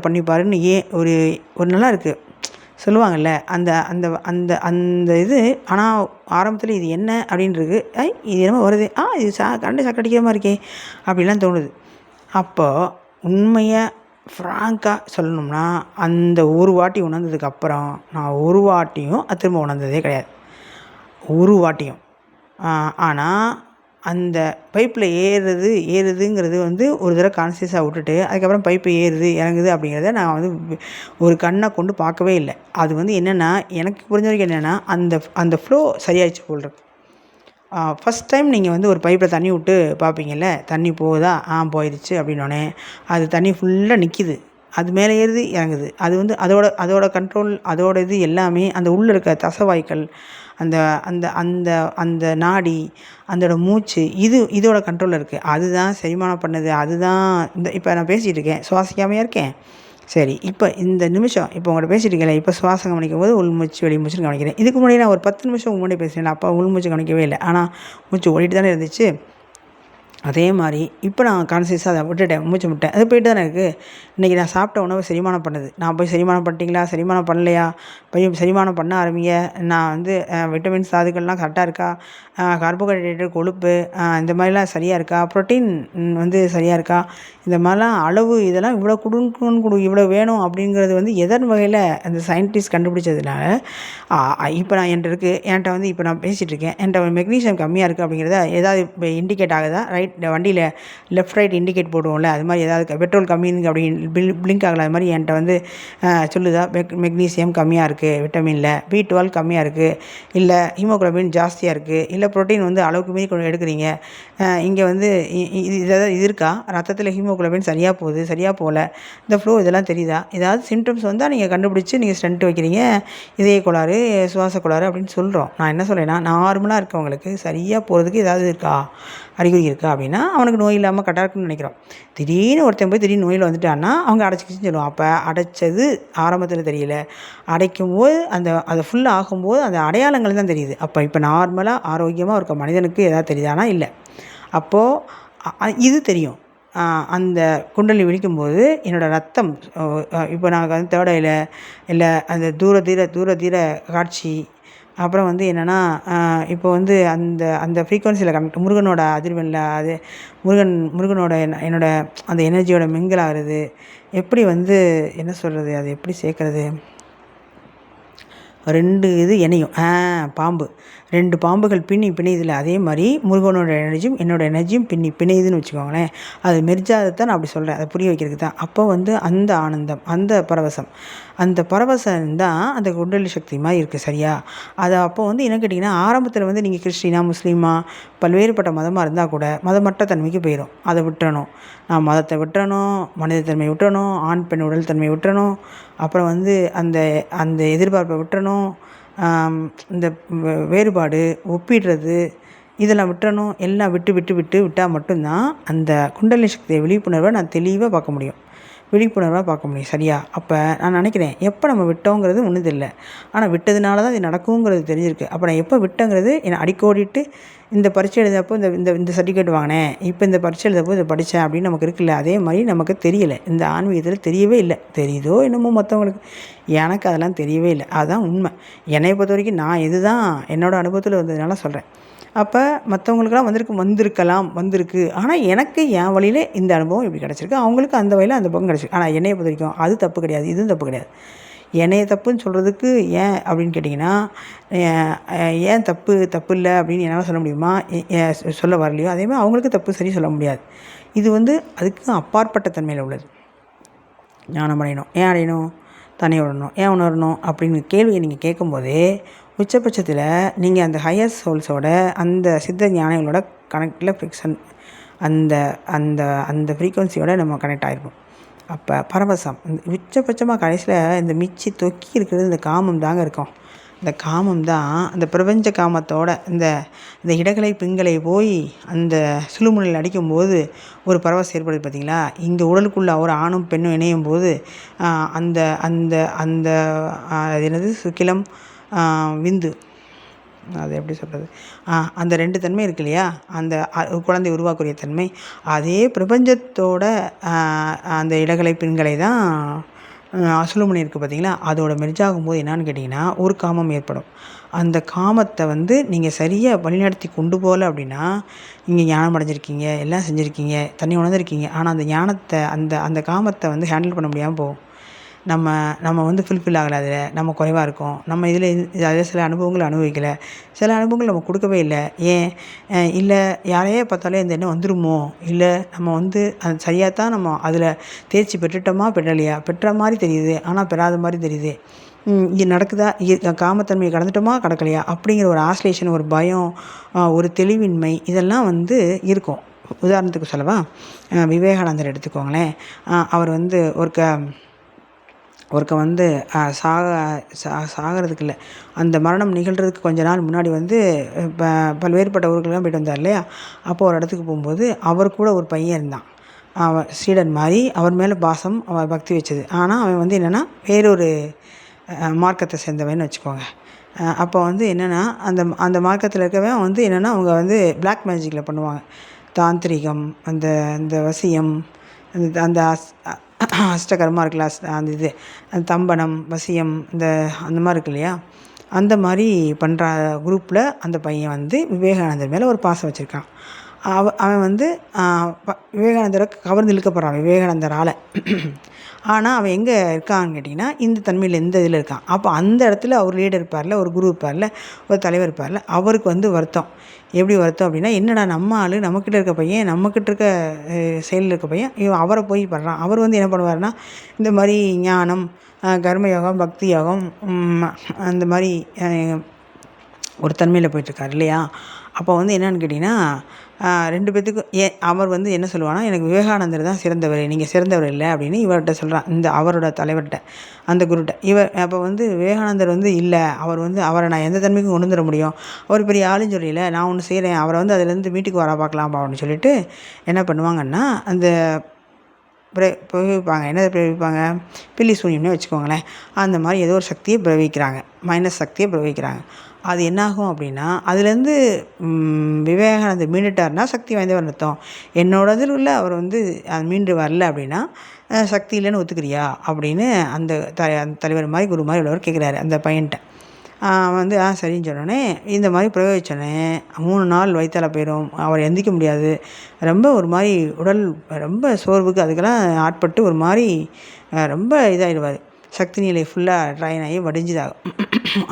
பண்ணிப்பாருன்னு ஒரு நல்லா இருக்குது சொல்லுவாங்கள்ல, அந்த அந்த அந்த அந்த இது. ஆனால் ஆரம்பத்தில் இது என்ன அப்படின்றது, இது என்னமோ வருது, இது கரண்ட் ஷாக் அடிக்கிற மாதிரி இருக்கே அப்படிலாம் தோணுது. அப்போது உண்மையாக ஃப்ராங்காக சொல்லணும்னா, அந்த ஒரு வாட்டி உணர்ந்ததுக்கப்புறம் நான் ஒரு வாட்டியும் திரும்ப உணர்ந்ததே கிடையாது, ஒரு வாட்டியும். ஆனால் அந்த பைப்பில் ஏறுதுங்கிறது வந்து ஒரு தடவை கான்சியஸாக விட்டுட்டு, அதுக்கப்புறம் பைப்பு ஏறுது இறங்குது அப்படிங்கிறத நான் வந்து ஒரு கண்ணை கொண்டு பார்க்கவே இல்லை. அது வந்து என்னென்னா, எனக்கு புரிஞ்ச வரைக்கும் என்னென்னா, அந்த ஃப்ளோ சரியாயிடுச்சு போல் இருக்கு. ஃபஸ்ட் டைம் நீங்கள் வந்து ஒரு பைப்பில் தண்ணி விட்டு பார்ப்பீங்கள்ல, தண்ணி போகுதா, போயிடுச்சு அப்படின்னோடனே அது தண்ணி ஃபுல்லாக நிற்கிது, அது மேலே ஏறுது இறங்குது. அது வந்து அதோட கண்ட்ரோல், அதோட இது எல்லாமே அந்த உள்ளே இருக்க தசவாய்க்கள், அந்த அந்த அந்த அந்த நாடி, அதோட மூச்சு, இதோட கண்ட்ரோலில் இருக்குது. அதுதான் செரிமானம் பண்ணுது. அதுதான் இப்போ நான் பேசிகிட்டு இருக்கேன், சுவாசிக்காமையாக இருக்கேன். சரி, இப்போ இந்த நிமிஷம் இப்போ உங்கள்கிட்ட பேசிகிட்டு இருக்கேன், இப்போ சுவாசம் கவனிக்கும் போது உள்மூச்சு வெளிமூச்சுன்னு கவனிக்கிறேன். இதுக்கு முன்னாடி நான் ஒரு 10 நிமிஷம் முன்னாடி பேசுகிறேன், அப்போ உள்மூச்சு கவனிக்கவே இல்லை, ஆனால் மூச்சு ஓடிட்டு தானே இருந்துச்சு. அதே மாதிரி இப்போ நான் கான்சியஸாக அதை விட்டுட்டேன், மூச்சு விட்டேன், அது போய்ட்டு தானே இருக்குது. இன்றைக்கி நான் சாப்பிட்ட உணவு செரிமானம் பண்ணுது. நான் போய் செரிமானம் பண்ணிட்டீங்களா, செரிமானம் பண்ணலையா, போய் செரிமானம் பண்ண ஆரம்பிங்க. நான் வந்து விட்டமின்ஸ் தாதுக்கள்லாம் கரெக்டாக இருக்கா, கார்போஹைட்ரேட்டு, கொழுப்பு, இந்த மாதிரிலாம் சரியாக இருக்கா, ப்ரோட்டீன் வந்து சரியாக இருக்கா, இந்த மாதிரிலாம் அளவு இதெல்லாம் இவ்வளோ கொடுக்கணும் இவ்வளோ வேணும் அப்படிங்கிறது வந்து எதன் வகையில் அந்த சயின்டிஸ்ட் கண்டுபிடிச்சதுனால இப்போ நான் என்கிட்ட வந்து இப்போ நான் பேசிகிட்டு இருக்கேன், என்கிட்ட மெக்னீஷியம் கம்மியாக இருக்குது அப்படிங்கிறத ஏதாவது இப்போ இண்டிகேட் ஆகுதா? வண்டியில் லெஃப்ட் ரைட் இண்டிகேட் போடுவோம்ல, அது மாதிரி ஏதாவது பெட்ரோல் கம்மின்னு அப்படி பிளிங்க் ஆகலை, அது மாதிரி என்கிட்ட வந்து சொல்லுதா மெக்னீசியம் கம்மியாக இருக்குது, விட்டமினில் B12 கம்மியாக இருக்குது, இல்லை ஹீமோகுளோபின் ஜாஸ்தியாக இருக்குது, இல்லை ப்ரோட்டீன் வந்து அளவுக்கு மீறி கொண்டு எடுக்கிறீங்க, இங்கே வந்து இது இருக்கா, ரத்தத்தில் ஹீமோகுளோபின் சரியாக போகுது, சரியாக போகல, இந்த ஃப்ளோ இதெல்லாம் தெரியுதா? ஏதாவது சிம்டம்ஸ் வந்தால் நீங்கள் கண்டுபிடிச்சி நீங்கள் ஸ்டென்ட் வைக்கிறீங்க, இதய கோளாறு, சுவாச கோளாறு அப்படின்னு சொல்கிறோம். நான் என்ன சொல்கிறேன்னா, நார்மலாக இருக்கவங்களுக்கு சரியாக போகிறதுக்கு ஏதாவது இருக்கா, அறிகுறி இருக்கா அப்படின்னா, அவனுக்கு நோய் இல்லாமல் கரெக்டாக இருக்குன்னு நினைக்கிறோம். திடீர்னு ஒருத்தன் போய் திடீர்னு நோயில் வந்துட்டான்னா அவங்க அடைச்சிக்கிச்சுன்னு சொல்லுவோம். அப்போ அடைச்சது ஆரம்பத்தில் தெரியல, அடைக்கும்போது அது ஃபுல்லாக ஆகும்போது அந்த அடையாளங்கள் தான் தெரியுது. இப்போ நார்மலாக ஆரோக்கியமாக இருக்க மனிதனுக்கு ஏதாவது தெரியுதானா? இல்லை. அப்போது இது தெரியும். அந்த குண்டலினி விழிக்கும்போது என்னோடய ரத்தம், இப்போ நான் வந்து தேர்ட் ஐயில் இல்லை அந்த தூர தீர காட்சி, அப்புறம் வந்து என்னென்னா, இப்போ வந்து அந்த ஃப்ரீக்வன்சியில் முருகனோட அதிர்வெண்ணில் அது முருகனோட என்னோட அந்த எனர்ஜியோட மிங்கிள் ஆகிறது, எப்படி வந்து என்ன சொல்கிறது, அது எப்படி சேர்க்குறது, 2 இது இணையும். பாம்பு 2 பாம்புகள் பிணையுதுல, அதே மாதிரி முருகனோட எனர்ஜியும் என்னோட எனர்ஜியும் பிணையுதுன்னு வச்சுக்கோங்களேன். அது மெர்ஜாதத்தான் நான் அப்படி சொல்கிறேன், அதை புரிய வைக்கிறதுக்கு தான். அப்போ வந்து அந்த ஆனந்தம், அந்த பரவசம், அந்த பரவசம் தான் அந்த குண்டலினி சக்தி மாதிரி இருக்குது, சரியா? அதை அப்போ வந்து என்ன கேட்டிங்கன்னா, ஆரம்பத்தில் வந்து நீங்கள் கிறிஸ்டினா முஸ்லீமா பல்வேறுபட்ட மதமாக இருந்தால் கூட மதமற்ற தன்மைக்கு போயிடும். அதை விட்டுறணும். நான் மதத்தை விட்டுறணும், மனிதத்தன்மை விட்டுறணும், ஆண் பெண் உடல் தன்மை விட்டுறணும், அப்புறம் வந்து அந்த அந்த எதிர்பார்ப்பை விட்டுறணும், இந்த வேறுபாடு ஒப்பிடுறது இதெல்லாம் விட்டுறணும். எல்லாம் விட்டால் மட்டும்தான் அந்த குண்டலினி சக்தியை விழிப்புணர்வை நான் தெளிவாக பார்க்க முடியும், விழிப்புணர்வாக பார்க்க முடியும், சரியா? அப்போ நான் நினைக்கிறேன், எப்போ நம்ம விட்டோங்கிறது ஒன்றும் தெரியல, ஆனால் விட்டதுனால தான் இது நடக்குங்கிறது தெரிஞ்சிருக்கு. அப்போ நான் எப்போ விட்டேங்கிறது என்னை அடிக்கோடிட்டு இந்த பரீட்சை எழுதப்போ இந்த சர்டிஃபிகேட் வாங்கினேன், இப்போ இந்த பரீட்சை எழுதப்போ இதை படித்தேன் அப்படின்னு நமக்கு இருக்குல்ல, அதே மாதிரி நமக்கு தெரியலை. இந்த ஆன்மீகத்தில் தெரியவே இல்லை. தெரியுதோ என்னமோ மற்றவங்களுக்கு, எனக்கு அதெல்லாம் தெரியவே இல்லை. அதுதான் உண்மை. என்னை பொறுத்த வரைக்கும் நான் இதுதான் என்னோடய அனுபவத்தில் வந்ததுனால சொல்கிறேன். அப்போ மற்றவங்களுக்கெல்லாம் வந்திருக்கு. ஆனால் எனக்கு என் வழியில் இந்த அனுபவம் இப்படி கிடச்சிருக்கு, அவங்களுக்கு அந்த வழியில் அந்த பக்கம் கிடச்சிருக்கு. ஆனால் என்னையை பொறுத்த வரைக்கும் அது தப்பு கிடையாது, இதுவும் தப்பு கிடையாது. என்னைய தப்புன்னு சொல்கிறதுக்கு ஏன் அப்படின்னு கேட்டிங்கன்னா, ஏன் தப்பு இல்லை அப்படின்னு என்னால் சொல்ல முடியுமா? சொல்ல வரலையோ அதே மாதிரி அவங்களுக்கு தப்பு சரி சொல்ல முடியாது. இது வந்து அதுக்கு அப்பாற்பட்ட தன்மையில் உள்ளது. ஞானம் அடையணும். ஏன் அடையணும்? தன்னை உணரணும் அப்படின்னு கேள்வியை நீங்கள் கேட்கும்போதே உச்சபட்சத்தில் நீங்கள் அந்த ஹையர் சோல்ஸோட அந்த சித்த ஞானிகளோட கனெக்டில் ஃபிக்ஷன் அந்த அந்த அந்த ஃப்ரீக்குவன்சியோட நம்ம கனெக்ட் ஆகிருப்போம். அப்போ பரவசம் உச்சபட்சமாக கடைசியில் இந்த மிச்சி தொக்கி இருக்கிறது இந்த காமம் தாங்க இருக்கும். இந்த காமம் தான் அந்த பிரபஞ்ச காமத்தோட இந்த இந்த இடகலை பிங்களை போய் அந்த சுழுமுனையில் அடிக்கும்போது ஒரு பரவசம் ஏற்படுது பார்த்திங்களா? இங்கே உடலுக்குள்ளே ஒரு ஆணும் பெண்ணும் இணையும் போது அந்த அந்த அந்த என்னது சுக்கிலம் விந்து, அது எப்படி சொல்கிறது, அந்த 2 தன்மை இருக்கு இல்லையா? அந்த குழந்தை உருவாக்கக்கூடிய தன்மை, அதே பிரபஞ்சத்தோட அந்த இடகலை பெண்களை தான் சுழுமுனை இருக்குது பார்த்திங்களா? அதோட மெர்ஜாகும்போது என்னான்னு கேட்டிங்கன்னா ஒரு காமம் ஏற்படும். அந்த காமத்தை வந்து நீங்கள் சரியாக வழிநடத்தி கொண்டு போகல அப்படின்னா, நீங்கள் ஞானம் அடைஞ்சிருக்கீங்க, எல்லாம் செஞ்சுருக்கீங்க, தண்ணி உணர்ந்திருக்கீங்க, ஆனால் அந்த ஞானத்தை அந்த காமத்தை வந்து ஹேண்டில் பண்ண முடியாமல் போகும். நம்ம வந்து ஃபுல்ஃபில் ஆகலை, அதில் நம்ம குறைவாக இருக்கோம், நம்ம இதில் அதில் சில அனுபவங்களை அனுபவிக்கலை, சில அனுபவங்கள் நம்ம கொடுக்கவே இல்லை. ஏன் இல்லை யாரையே பார்த்தாலே இந்த எண்ணம் வந்துடுமோ, இல்லை நம்ம வந்து அது சரியாக தான் நம்ம அதில் தேர்ச்சி பெறலையா, பெற்ற மாதிரி தெரியுது ஆனால் பெறாத மாதிரி தெரியுது, இது நடக்குதா, காமத்தன்மையை கடந்துட்டோமா கடக்கலையா அப்படிங்கிற ஒரு ஆஸ்லேஷன், ஒரு பயம், ஒரு தெளிவின்மை இதெல்லாம் வந்து இருக்கும். உதாரணத்துக்கு சொல்லவா, விவேகானந்தர் எடுத்துக்கோங்களேன். அவர் வந்து ஒருக்க வந்து சாகிறதுக்கு இல்லை, அந்த மரணம் நிகழ்கிறதுக்கு கொஞ்ச நாள் முன்னாடி வந்து பல்வேறுபட்ட ஊர்களுக்கெல்லாம் போய்ட்டு வந்தார் இல்லையா? அப்போது ஒரு இடத்துக்கு போகும்போது அவர் கூட ஒரு பையன் இருந்தான், அவன் சீடன் மாதிரி, அவர் மேலே பாசம், அவன் பக்தி வச்சது. ஆனால் அவன் வந்து என்னென்னா வேறொரு மார்க்கத்தை சேர்ந்தவன்னு வச்சுக்கோங்க. அப்போ வந்து என்னென்னா அந்த மார்க்கத்தில் இருக்கவன் வந்து என்னென்னா அவங்க வந்து பிளாக் மேஜிக்கில் பண்ணுவாங்க, தாந்திரிகம், அந்த அந்த வசியம், அந்த அஷ்டகர்மா இருக்குல்ல, அந்த இது அந்த தம்பனம் வசியம் அந்த மாதிரி இருக்கு இல்லையா? அந்த மாதிரி பண்ணுற குரூப்பில் அந்த பையன் வந்து விவேகானந்தர் மேலே ஒரு பாசம் வச்சுருக்கான். அவன் வந்து விவேகானந்தரை கவர்ந்து இழுக்கப்படுறான் விவேகானந்தரால். ஆனால் அவன் எங்கே இருக்கான்னு கேட்டிங்கன்னா இந்த தன்மையில் இந்த இதில் இருக்கான். அப்போ அந்த இடத்துல அவர் லீடர் இருப்பார்ல, ஒரு குரு இருப்பார்ல, ஒரு தலைவர் இருப்பார்ல, அவருக்கு வந்து வருத்தம். எப்படி வருத்தம் அப்படின்னா, என்னடா நம்ம ஆள், நம்மக்கிட்ட இருக்க பையன், நம்மக்கிட்ட இருக்க செயலில் இருக்க பையன், இவன் அவரை போய் படுறான். அவர் வந்து என்ன பண்ணுவார்னா இந்த மாதிரி ஞானம், கர்மயோகம், பக்தி யோகம், அந்த மாதிரி ஒரு தன்மையில் போயிட்டுருக்கார் இல்லையா? அப்போ வந்து என்னென்னு கேட்டிங்கன்னா 2 பேத்துக்கும் அவர் வந்து என்ன சொல்லுவான்னா, எனக்கு விவேகானந்தர் தான் சிறந்தவர், நீங்கள் சிறந்தவர் இல்லை அப்படின்னு இவர்கிட்ட சொல்கிறான், இந்த அவரோட தலைவர்கிட்ட, அந்த குருகிட்ட. அப்போ வந்து விவேகானந்தர் வந்து இல்லை, அவரை நான் எந்த தன்மைக்கும் கொண்டு வந்துட முடியும், அவர் பெரிய ஆளுன்னு சொல்லல, நான் ஒன்று செய்கிறேன், அவரை வந்து அதுலேருந்து வீட்டுக்கு வர பார்க்கலாம் அப்படின்னு சொல்லிட்டு என்ன பண்ணுவாங்கன்னா அந்த பிரயோகிப்பாங்க. என்ன பிரயோகிப்பாங்க? பில்லி சூன்யம்னே வச்சுக்கோங்களேன். அந்த மாதிரி ஏதோ ஒரு சக்தியை பிரயோகிக்கிறாங்க, மைனஸ் சக்தியை பிரயோகிக்கிறாங்க. அது என்னாகும் அப்படின்னா, அதுலேருந்து விவேகானந்தர் மீண்டுட்டார்னா சக்தி வாய்ந்தவர் அர்த்தம். என்னோடதில் உள்ள அவர் வந்து மீண்டு வரல அப்படின்னா சக்தி இல்லைன்னு ஒத்துக்கிறியா அப்படின்னு அந்த தலைவர் மாதிரி குரு மாதிரி உள்ளவர் கேட்குறாரு அந்த பையன்கிட்ட. வந்து சரின்னு சொன்னோடனே இந்த மாதிரி பிரயோகிச்சோன்னே 3 நாள் வயிற்றால போயிடும், அவர் எந்திரிக்க முடியாது, ரொம்ப ஒரு மாதிரி உடல் ரொம்ப சோர்வுக்கு அதுக்கெல்லாம் ஆட்பட்டு ஒரு மாதிரி ரொம்ப இதாகிடுவார், சக்தி நிலை ஃபுல்லாக ட்ரைன் ஆகி வடிஞ்சுதாகும்.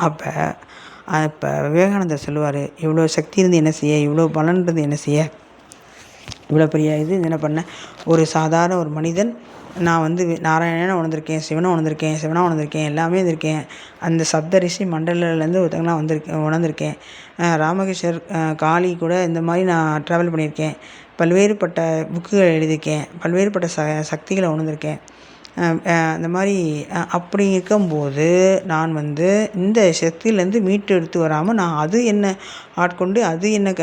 அப்போ அப்போ விவேகானந்தர் சொல்லுவார், இவ்வளோ சக்தி இருந்து என்ன செய்ய, இவ்வளோ பலன் இருந்து என்ன செய்ய, இவ்வளோ பெரிய இது என்ன பண்ண, ஒரு சாதாரண ஒரு மனிதன் நான் வந்து நாராயணனை உணர்ந்திருக்கேன், சிவனை உணர்ந்திருக்கேன், எல்லாமே இருந்திருக்கேன். அந்த சப்தரிஷி மண்டலேருந்து ஒருத்தங்களாம் உணர்ந்திருக்கேன். ராமகிருஷ்ணர், காளி கூட இந்த மாதிரி நான் ட்ராவல் பண்ணியிருக்கேன். பல்வேறுபட்ட புக்குகள் எழுதியிருக்கேன். பல்வேறுபட்ட சக்திகளை உணர்ந்திருக்கேன். அந்த மாதிரி அப்படி இருக்கும்போது நான் வந்து இந்த சக்தியிலேருந்து மீட்டு எடுத்து வராமல் நான் அது என்ன ஆட்கொண்டு அது என்ன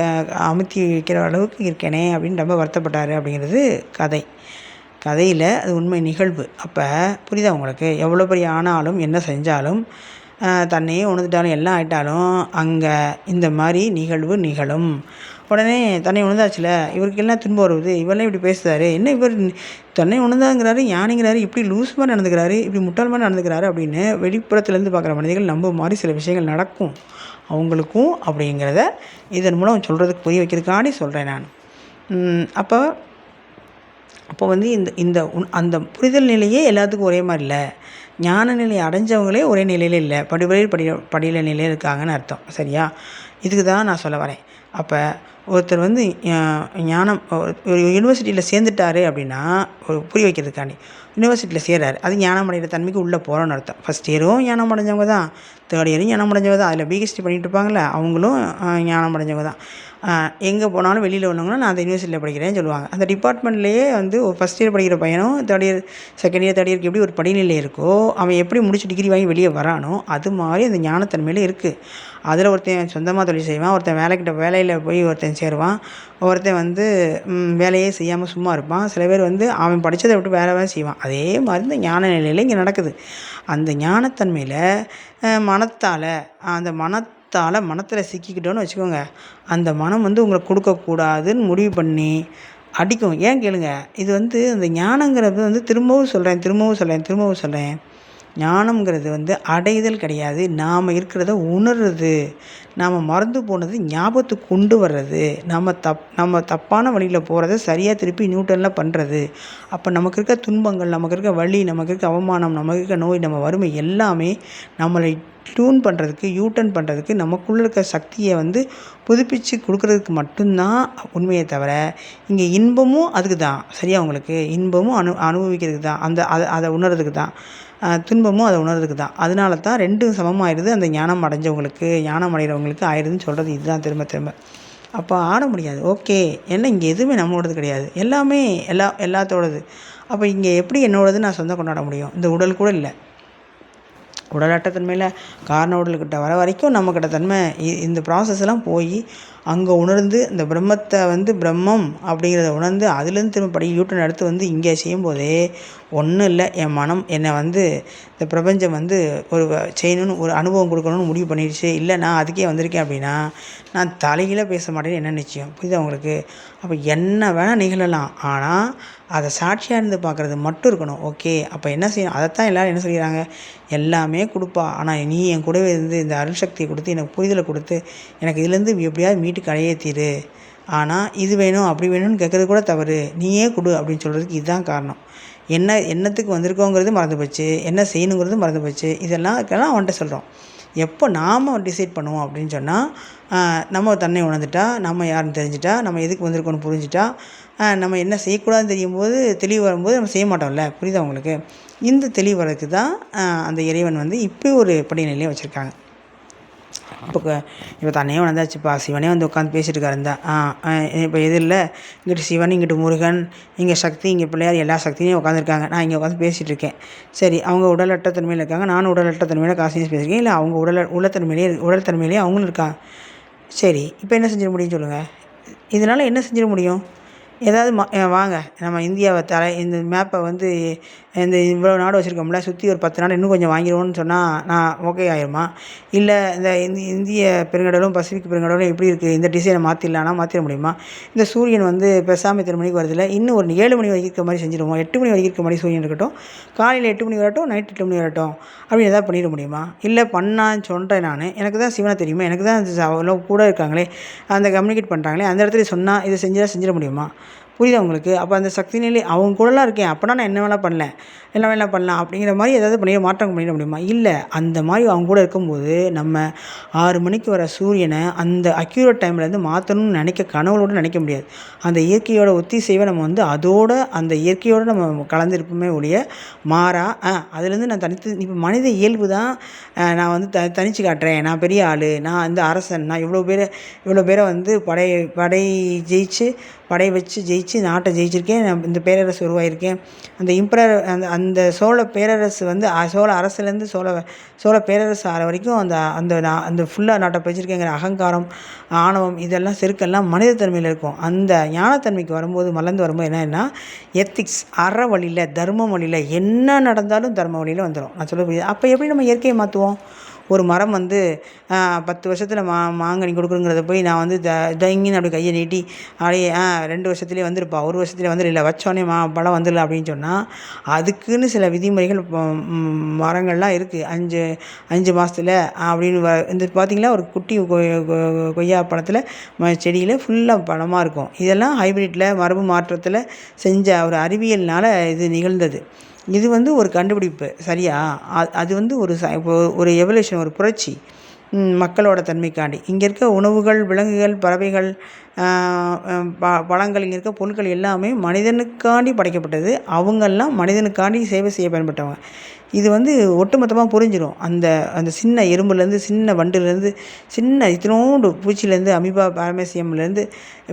அமுத்தி வைக்கிற அளவுக்கு இருக்கேனே அப்படின்னு ரொம்ப வருத்தப்பட்டார் அப்படிங்கிறது கதையில் அது உண்மை நிகழ்வு. அப்போ புரியுதா உங்களுக்கு? எவ்வளோ பெரிய ஆனாலும் என்ன செஞ்சாலும் தன்னையே உணர்ந்துட்டாலும் எல்லாம் ஆகிட்டாலும் அங்கே இந்த மாதிரி நிகழ்வு நிகழும். உடனே தன்னை உணர்ந்தாச்சுல, இவருக்கு எல்லாம் துன்பம் வருது, இவரெல்லாம் இப்படி பேசுகிறாரு, என்ன இவர் தன்னை உணர்ந்தாங்கிறாரு, ஞானிங்கிறாரு, இப்படி லூஸ் மாதிரி நடந்துக்கிறாரு, இப்படி முட்டாள் மாதிரி நடந்துக்கிறாரு அப்படின்னு வெளிப்புறத்துலேருந்து பார்க்குற மனிதர்கள் நம்ப மாதிரி சில விஷயங்கள் நடக்கும் அவங்களுக்கும். அப்படிங்கிறத இதன் மூலம் சொல்கிறதுக்கு புரிய வைக்கிறதுக்காண்டி சொல்கிறேன் நான். அப்போ வந்து இந்த அந்த புரிதல் நிலையே எல்லாத்துக்கும் ஒரே மாதிரி இல்லை. ஞான நிலையை அடைஞ்சவங்களே ஒரே நிலையில் இல்லை, படியில நிலையில் இருக்காங்கன்னு அர்த்தம். சரியா? இதுக்கு தான் நான் சொல்ல வரேன். அப்போ ஒருத்தர் வந்து ஞானம் ஒரு யூனிவர்சிட்டியில் சேர்ந்துட்டாரு அப்படின்னா, ஒரு புரிய வைக்கிறதுக்காண்டி யூனிவர்சிட்டியில் சேர்றாரு, அது ஞானம் அடைகிற தன்மைக்கு உள்ளே போகிறோன்னு அர்த்தம். ஃபஸ்ட் இயரும் ஞானம் அடைஞ்சவங்க தான், தேர்ட் இயரும் ஞானம் அடைஞ்சவங்க தான், அதில் பிஹெச்டி பண்ணிகிட்டு இருப்பாங்களே அவங்களும் ஞானம் அடைஞ்சவங்க தான். எங்கே போனாலும் வெளியில் உள்ளவங்கன்னா நான் அந்த யூனிவர்சிட்டியில் படிக்கிறேன்னு சொல்லுவாங்க. அந்த டிபார்ட்மெண்ட்லேயே வந்து ஒரு ஃபஸ்ட் இயர் படிக்கிற பையனும் third year, second year, third இயருக்கு எப்படி ஒரு படிநிலை இருக்கோ, அவன் எப்படி முடிச்சு டிகிரி வாங்கி வெளியே வரானோ அது மாதிரி அந்த ஞானத்தன்மையில் இருக்குது. அதில் ஒருத்தன் சொந்தமாக தொழில் செய்வான், ஒருத்தன் வேலையில் போய் ஒருத்தன் சேருவான், ஒருத்தன் வந்து வேலையே செய்யாமல் சும்மா இருப்பான், சில பேர் வந்து அவன் படித்ததை விட்டு வேலை செய்வான். அதே மாதிரி இந்த ஞான நிலையில் இங்கே நடக்குது. அந்த ஞானத்தன்மையில் மனத்தில் சிக்கிக்கிட்டோன்னு வச்சுக்கோங்க, அந்த மனம் வந்து உங்களை கொடுக்கக்கூடாதுன்னு முடிவு பண்ணி அடிக்கும். ஏன் கேளுங்க, இது வந்து அந்த ஞானங்கிறது வந்து திரும்பவும் சொல்கிறேன், ஞானம்ங்கிறது வந்து அடைதல் கிடையாது. நாம் இருக்கிறத உணர்றது, நாம் மறந்து போனது ஞாபகத்துக்கு கொண்டு வர்றது, நம்ம தப்பான வழியில் போகிறத சரியாக திருப்பி நியூட்டனில் பண்ணுறது. அப்போ நமக்கு இருக்க துன்பங்கள், நமக்கு இருக்க வலி, நமக்கு இருக்க அவமானம், நமக்கு இருக்க நோய், நம்ம வறுமை எல்லாமே நம்மளை டியூன் பண்ணுறதுக்கு, யூட்டர்ன் பண்ணுறதுக்கு, நமக்குள்ளே இருக்க சக்தியை வந்து புதுப்பிச்சு கொடுக்குறதுக்கு மட்டும்தான் உண்மையை தவிர, இங்கே இன்பமும் அதுக்கு தான். சரியா? உங்களுக்கு இன்பமும் அனுபவிக்கிறதுக்கு தான், அதை உணர்றதுக்கு தான், துன்பமும் அதை உணர்றதுக்கு தான். அதனால தான் ரெண்டும் சமமாகிடுது. அந்த ஞானம் அடைஞ்சவங்களுக்கு, ஞானம் அடைகிறவங்களுக்கு ஆயிடுதுன்னு சொல்கிறது இதுதான் திரும்ப. அப்போ ஆட முடியாது. ஓகே, ஏன்னா இங்கே எதுவுமே நம்மளோடது கிடையாது, எல்லாமே எல்லாத்தோடது. அப்போ இங்கே எப்படி என்னோடது நான் சொந்தம் கொண்டாட முடியும்? இந்த உடல் கூட இல்லை. உடலாட்டத்தன்மையில் காரண உடல்கிட்ட வர வரைக்கும் நம்மக்கிட்ட தன்மை இந்த ப்ராசஸ்லாம் போய் அங்கே உணர்ந்து இந்த பிரம்மத்தை வந்து பிரம்மம் அப்படிங்கிறத உணர்ந்து அதுலேருந்து திரும்ப யூட்டன் அடுத்து வந்து இங்கே செய்யும்போதே ஒன்றும் இல்லை, என் மனம் என்னை வந்து இந்த பிரபஞ்சம் வந்து ஒரு செய்யணும்னு ஒரு அனுபவம் கொடுக்கணும்னு முடிவு பண்ணிடுச்சு, இல்லை நான் அதுக்கே வந்திருக்கேன் அப்படின்னா நான் தலைகீழ பேச மாட்டேன்னு என்ன நிச்சயம்? புரியுதா உங்களுக்கு? அப்போ என்ன வேணால் நிகழலாம், ஆனால் அதை சாட்சியாக இருந்து பார்க்குறது மட்டும் இருக்கணும். ஓகே, அப்போ என்ன செய்யணும்? அதைத்தான் எல்லோரும் என்ன சொல்லிடுறாங்க, எல்லாமே கொடுப்பா, ஆனால் நீ என் கூடவே இருந்து இந்த அருள் சக்தியை கொடுத்து எனக்கு புரிதலை கொடுத்து எனக்கு இதுலேருந்து எப்படியாவது மீட்டு கரையேற்றிடு. ஆனால் இது வேணும் அப்படி வேணும்னு கேட்குறது கூட தவறு, நீயே கொடு அப்படின்னு சொல்கிறதுக்கு இதுதான் காரணம். என்னத்துக்கு வந்திருக்கோங்கிறது மறந்து போச்சு, என்ன செய்யணுங்கிறது மறந்து போச்சு. இதெல்லாம் அவன்கிட்ட சொல்கிறோம். எப்போ நாம் டிசைட் பண்ணுவோம் அப்படின்னு சொன்னால், நம்ம தன்னை உணர்ந்துட்டா, நம்ம யாருன்னு தெரிஞ்சுட்டா, நம்ம எதுக்கு வந்திருக்கோன்னு புரிஞ்சுட்டா, நம்ம என்ன செய்யக்கூடாதுன்னு தெரியும் போது, தெளிவு வரும்போது நம்ம செய்ய மாட்டோம்ல. புரியுதா உங்களுக்கு? இந்த தெளிவு வரதுக்கு தான் அந்த இறைவன் வந்து இப்படி ஒரு படிநிலையை வச்சுருக்காங்க. இப்போ தன்னையே வந்தாச்சுப்பா, சிவனே வந்து உட்காந்து பேசிட்டு இருக்காருந்தா, இப்போ எது இல்லை, இங்கிட்டு சிவன், இங்கிட்டு முருகன், இங்கே சக்தி, இங்கே பிள்ளையார், எல்லா சக்தியும் உட்காந்துருக்காங்க, நான் இங்கே உட்காந்து பேசிகிட்டு இருக்கேன். சரி, அவங்க உடலற்ற தன்மையில் இருக்காங்க, நானும் உடலற்ற தன்மையில் காசினிஸ் பேசியிருக்கேன், இல்லை அவங்க உடல் தன்மையிலேயே அவங்களும் இருக்காங்க. சரி, இப்போ என்ன செஞ்சிட முடியும்னு சொல்லுங்கள்? இதனால் என்ன செஞ்சிட முடியும்? ஏதாவது வாங்க நம்ம இந்தியாவை இந்த மேப்பை வந்து இந்த இவ்வளோ நாடு வச்சுருக்கோம்ல, சுற்றி ஒரு 10 நாடு இன்னும் கொஞ்சம் வாங்கிடுவோன்னு சொன்னால் நான் ஓகே ஆகிருமா? இல்லை இந்த இந்திய பெருங்கடலும் பசிபிக் பெருங்கடலும் எப்படி இருக்குது, இந்த டிசைனை மாற்றிட முடியுமா? இந்த சூரியன் வந்து பேசாமல் இத்தனை மணிக்கு வருதில்ல, இன்னும் ஒரு 7 மணி வரைக்கும் இருக்க மாதிரி செஞ்சுருவோம், 8 மணி வரைக்கும் இருக்க மாதிரி சூரியன் இருக்கட்டும், காலையில் 8 மணி வரட்டும், நைட் 8 மணி வரட்டும் அப்படின்னு எதாவது பண்ணிட முடியுமா? இல்லை பண்ணான்னு சொல்கிறேன் நான், எனக்கு தான் சிவனை தெரியுமா, எனக்கு தான் அவ்வளோ கூட இருக்காங்களே, அந்த கம்யூனிகேட் பண்ணுறாங்களே, அந்த இடத்துல சொன்னால் இதை செஞ்சிட முடியுமா? புரியுதா உங்களுக்கு? அப்போ அந்த சக்தி நிலை அவங்க கூடலாம் இருக்கேன், அப்போனா நான் என்ன வேணா பண்ணலேன், என்ன வேணா பண்ணலாம் அப்படிங்கிற மாதிரி ஏதாவது மாற்றம் பண்ணிட முடியுமா? இல்லை. அந்த மாதிரி அவங்க கூட இருக்கும்போது நம்ம 6 மணிக்கு வர சூரியனை அந்த அக்யூரேட் டைம்லேருந்து மாற்றணும்னு கனவுளோடு நினைக்க முடியாது. அந்த இயற்கையோட ஒத்திசைவை நம்ம வந்து அதோட அந்த இயற்கையோடு நம்ம கலந்துருப்போமே ஒழிய மாறா அதுலேருந்து நான் தனித்து இப்போ மனித இயல்பு தான். நான் வந்து தனிச்சு காட்டுறேன், நான் பெரிய ஆள், நான் இந்த அரசன், நான் இவ்வளோ பேரை வந்து படை ஜெயிச்சு படை வச்சு ஜெயிச்சு நாட்டை ஜெயிச்சிருக்கேன், நான் இந்த பேரரசு உருவாயிருக்கேன், அந்த அந்த அந்த சோழ பேரரசு வந்து சோழ அரசுலேருந்து சோழ பேரரசு ஆகிற வரைக்கும் அந்த அந்த அந்த ஃபுல்லாக நாட்டை பிடிச்சிருக்கேங்கிற அகங்காரம், ஆணவம், இதெல்லாம் செருக்கெல்லாம் மனிதத்தன்மையில் இருக்கும். அந்த ஞானத்தன்மைக்கு வரும்போது மலர்ந்து வரும்போது என்னன்னா எத்திக்ஸ், அற வழியில், தர்ம வழியில், என்ன நடந்தாலும் தர்ம வழியில் வந்துடும். நான் சொல்ல புரியுது? அப்போ எப்படி நம்ம இயற்கையை மாற்றுவோம்? ஒரு மரம் வந்து 10 வருஷத்தில் மாங்கனி கொடுக்குறங்கிறத போய் நான் வந்து தைங்கின்னு அப்படி கையை நீட்டி அப்படியே 2 வருஷத்துலேயே வந்துருப்பா, 1 வருஷத்துலேயே வந்துடல, வச்சோடனே பழம் வந்துடல அப்படின்னு சொன்னால் அதுக்குன்னு சில விதிமுறைகள் மரங்கள்லாம் இருக்குது. 5 மாதத்துல அப்படின்னு இந்த பார்த்திங்களா ஒரு குட்டி கொய்யா பழத்தில் செடியில் ஃபுல்லாக பழமாக இருக்கும். இதெல்லாம் ஹைப்ரிட்டில் மரபு மாற்றத்தில் செஞ்ச ஒரு அறிவியல்னால் இது நிகழ்ந்தது. இது வந்து ஒரு கண்டுபிடிப்பு, சரியா? அது வந்து ஒரு எவல்யூஷன், ஒரு புரட்சி மக்களோட தன்மைக்காண்டி. இங்கே இருக்க உணவுகள், விலங்குகள், பறவைகள், பழங்கள், இங்கே இருக்க பொருட்கள் எல்லாமே மனிதனுக்காண்டி படைக்கப்பட்டது. அவங்கெல்லாம் மனிதனுக்காண்டி சேவை செய்ய பயன்பட்டவங்க. இது வந்து ஒட்டுமொத்தமாக புரிஞ்சிடும். அந்த சின்ன எறும்புலேருந்து, சின்ன வண்டுலேருந்து, சின்ன இத்தினோண்டு பூச்சிலேருந்து, அமீபா பாரமேசியம்லேருந்து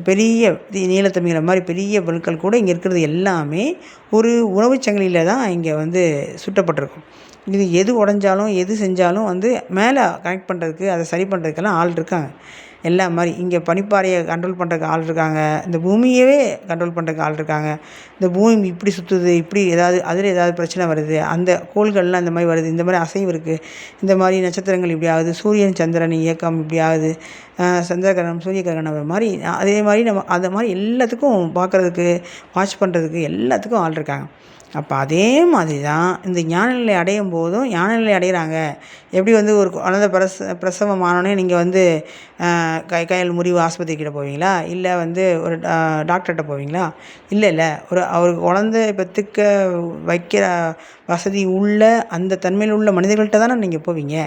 பெரிய நீலத்தமிழ மாதிரி பெரிய பொருட்கள் கூட இங்கே இருக்கிறது எல்லாமே ஒரு உணவுச் சங்கிலியில் தான் இங்கே வந்து சுட்டப்பட்டிருக்கும். இது எது உடஞ்சாலும் எது செஞ்சாலும் வந்து மேலே கனெக்ட் பண்ணுறதுக்கு, அதை சரி பண்ணுறதுக்கெல்லாம் ஆள் இருக்காங்க. எல்லா மாதிரி இங்கே பனிப்பாறையை கண்ட்ரோல் பண்ணுறதுக்கு ஆள் இருக்காங்க, இந்த பூமியவே கண்ட்ரோல் பண்ணுறதுக்கு ஆள் இருக்காங்க. இந்த பூமி இப்படி சுற்றுது, இப்படி அதில் ஏதாவது பிரச்சனை வருது, அந்த கோள்கள்லாம் இந்த மாதிரி வருது, இந்த மாதிரி அசைவு இருக்குது, இந்த மாதிரி நட்சத்திரங்கள் இப்படி ஆகுது, சூரியன் சந்திரன் இயக்கம் இப்படி ஆகுது, சந்திர கிரகணம் சூரிய கிரகணம் மாதிரி, அதே மாதிரி நம்ம அந்த மாதிரி எல்லாத்துக்கும் பார்க்குறதுக்கு, வாட்ச் பண்ணுறதுக்கு எல்லாத்துக்கும் ஆள் இருக்காங்க. அப்போ அதே மாதிரி தான் இந்த ஞானநிலை அடையும் போதும் ஞானநிலை அடைகிறாங்க. எப்படி வந்து ஒரு குழந்தை பிரசவம் ஆனோடனே நீங்கள் வந்து கையில் முறிவு ஆஸ்பத்திரிக்கிட்ட போவீங்களா? இல்லை வந்து ஒரு டாக்டர்கிட்ட போவீங்களா? இல்லை. ஒரு குழந்தை பெற்றுக்க வைக்கிற வசதி உள்ள அந்த தன்மையில் உள்ள மனிதர்கள்ட்ட தானே நீங்கள் போவீங்க.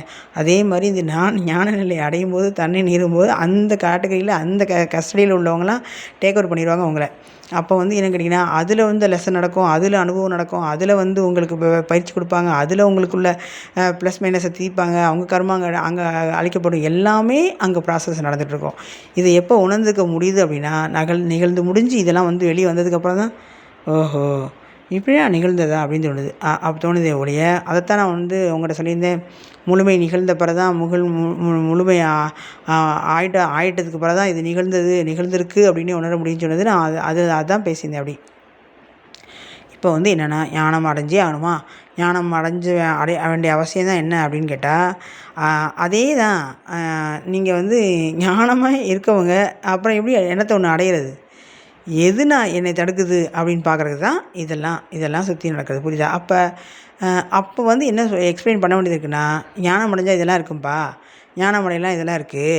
அதே மாதிரி இந்த ஞானநிலை அடையும் போது, தன்னை நீரும்போது அந்த கேட்டகரியில் அந்த கஸ்டடியில் உள்ளவங்களாம் டேக் ஓவர் பண்ணிடுவாங்க உங்களை. அப்போ வந்து என்ன கேட்டிங்கன்னா, அதில் வந்து லெசன் நடக்கும், அதில் அனுபவம் நடக்கும், அதில் வந்து உங்களுக்கு பயிற்சி கொடுப்பாங்க, அதில் உங்களுக்குள்ள ப்ளஸ் மைனஸை தீர்ப்பாங்க, அவங்க கர்மாங்க அங்கே அழிக்கப்படும், எல்லாமே அங்கே ப்ராசஸ் நடந்துகிட்ருக்கும். இதை எப்போ உணர்ந்துக்க முடியுது அப்படின்னா, நிகழ்ந்து முடிஞ்சு இதெல்லாம் வந்து வெளியே வந்ததுக்கப்புறம் தான் ஓஹோ இப்படியா நிகழ்ந்ததா அப்படின்னு தோணுது. தோணுதே ஒழிய அதைத்தான் நான் வந்து உங்கள்கிட்ட சொல்லியிருந்தேன். முழுமை நிகழ்ந்த பிறகு தான் முழுமை ஆயிட்டதுக்கு பிறகு தான் இது நிகழ்ந்திருக்கு அப்படின்னு உணர முடியும்னு சொன்னது. நான் அதான் பேசியிருந்தேன். அப்படி இப்போ வந்து என்னென்னா, ஞானம் அடைஞ்சே ஆகணுமா? ஞானம் அடைய வேண்டிய அவசியம் தான் என்ன அப்படின்னு கேட்டால், அதே தான். நீங்கள் வந்து ஞானமாக இருக்கவங்க அப்புறம் எப்படி எண்ணத்தை ஒன்று அடையிறது? எது நான் என்னை தடுக்குது அப்படின்னு பார்க்குறதுக்கு தான் இதெல்லாம் சுற்றி நடக்குது. புரியுதா? அப்போ வந்து என்ன எக்ஸ்பிளைன் பண்ண வேண்டியது இருக்குன்னா, ஞானம் அடைஞ்சால் இதெல்லாம் இருக்கும்பா, ஞானம் அடையலாம் இதெல்லாம் இருக்குது,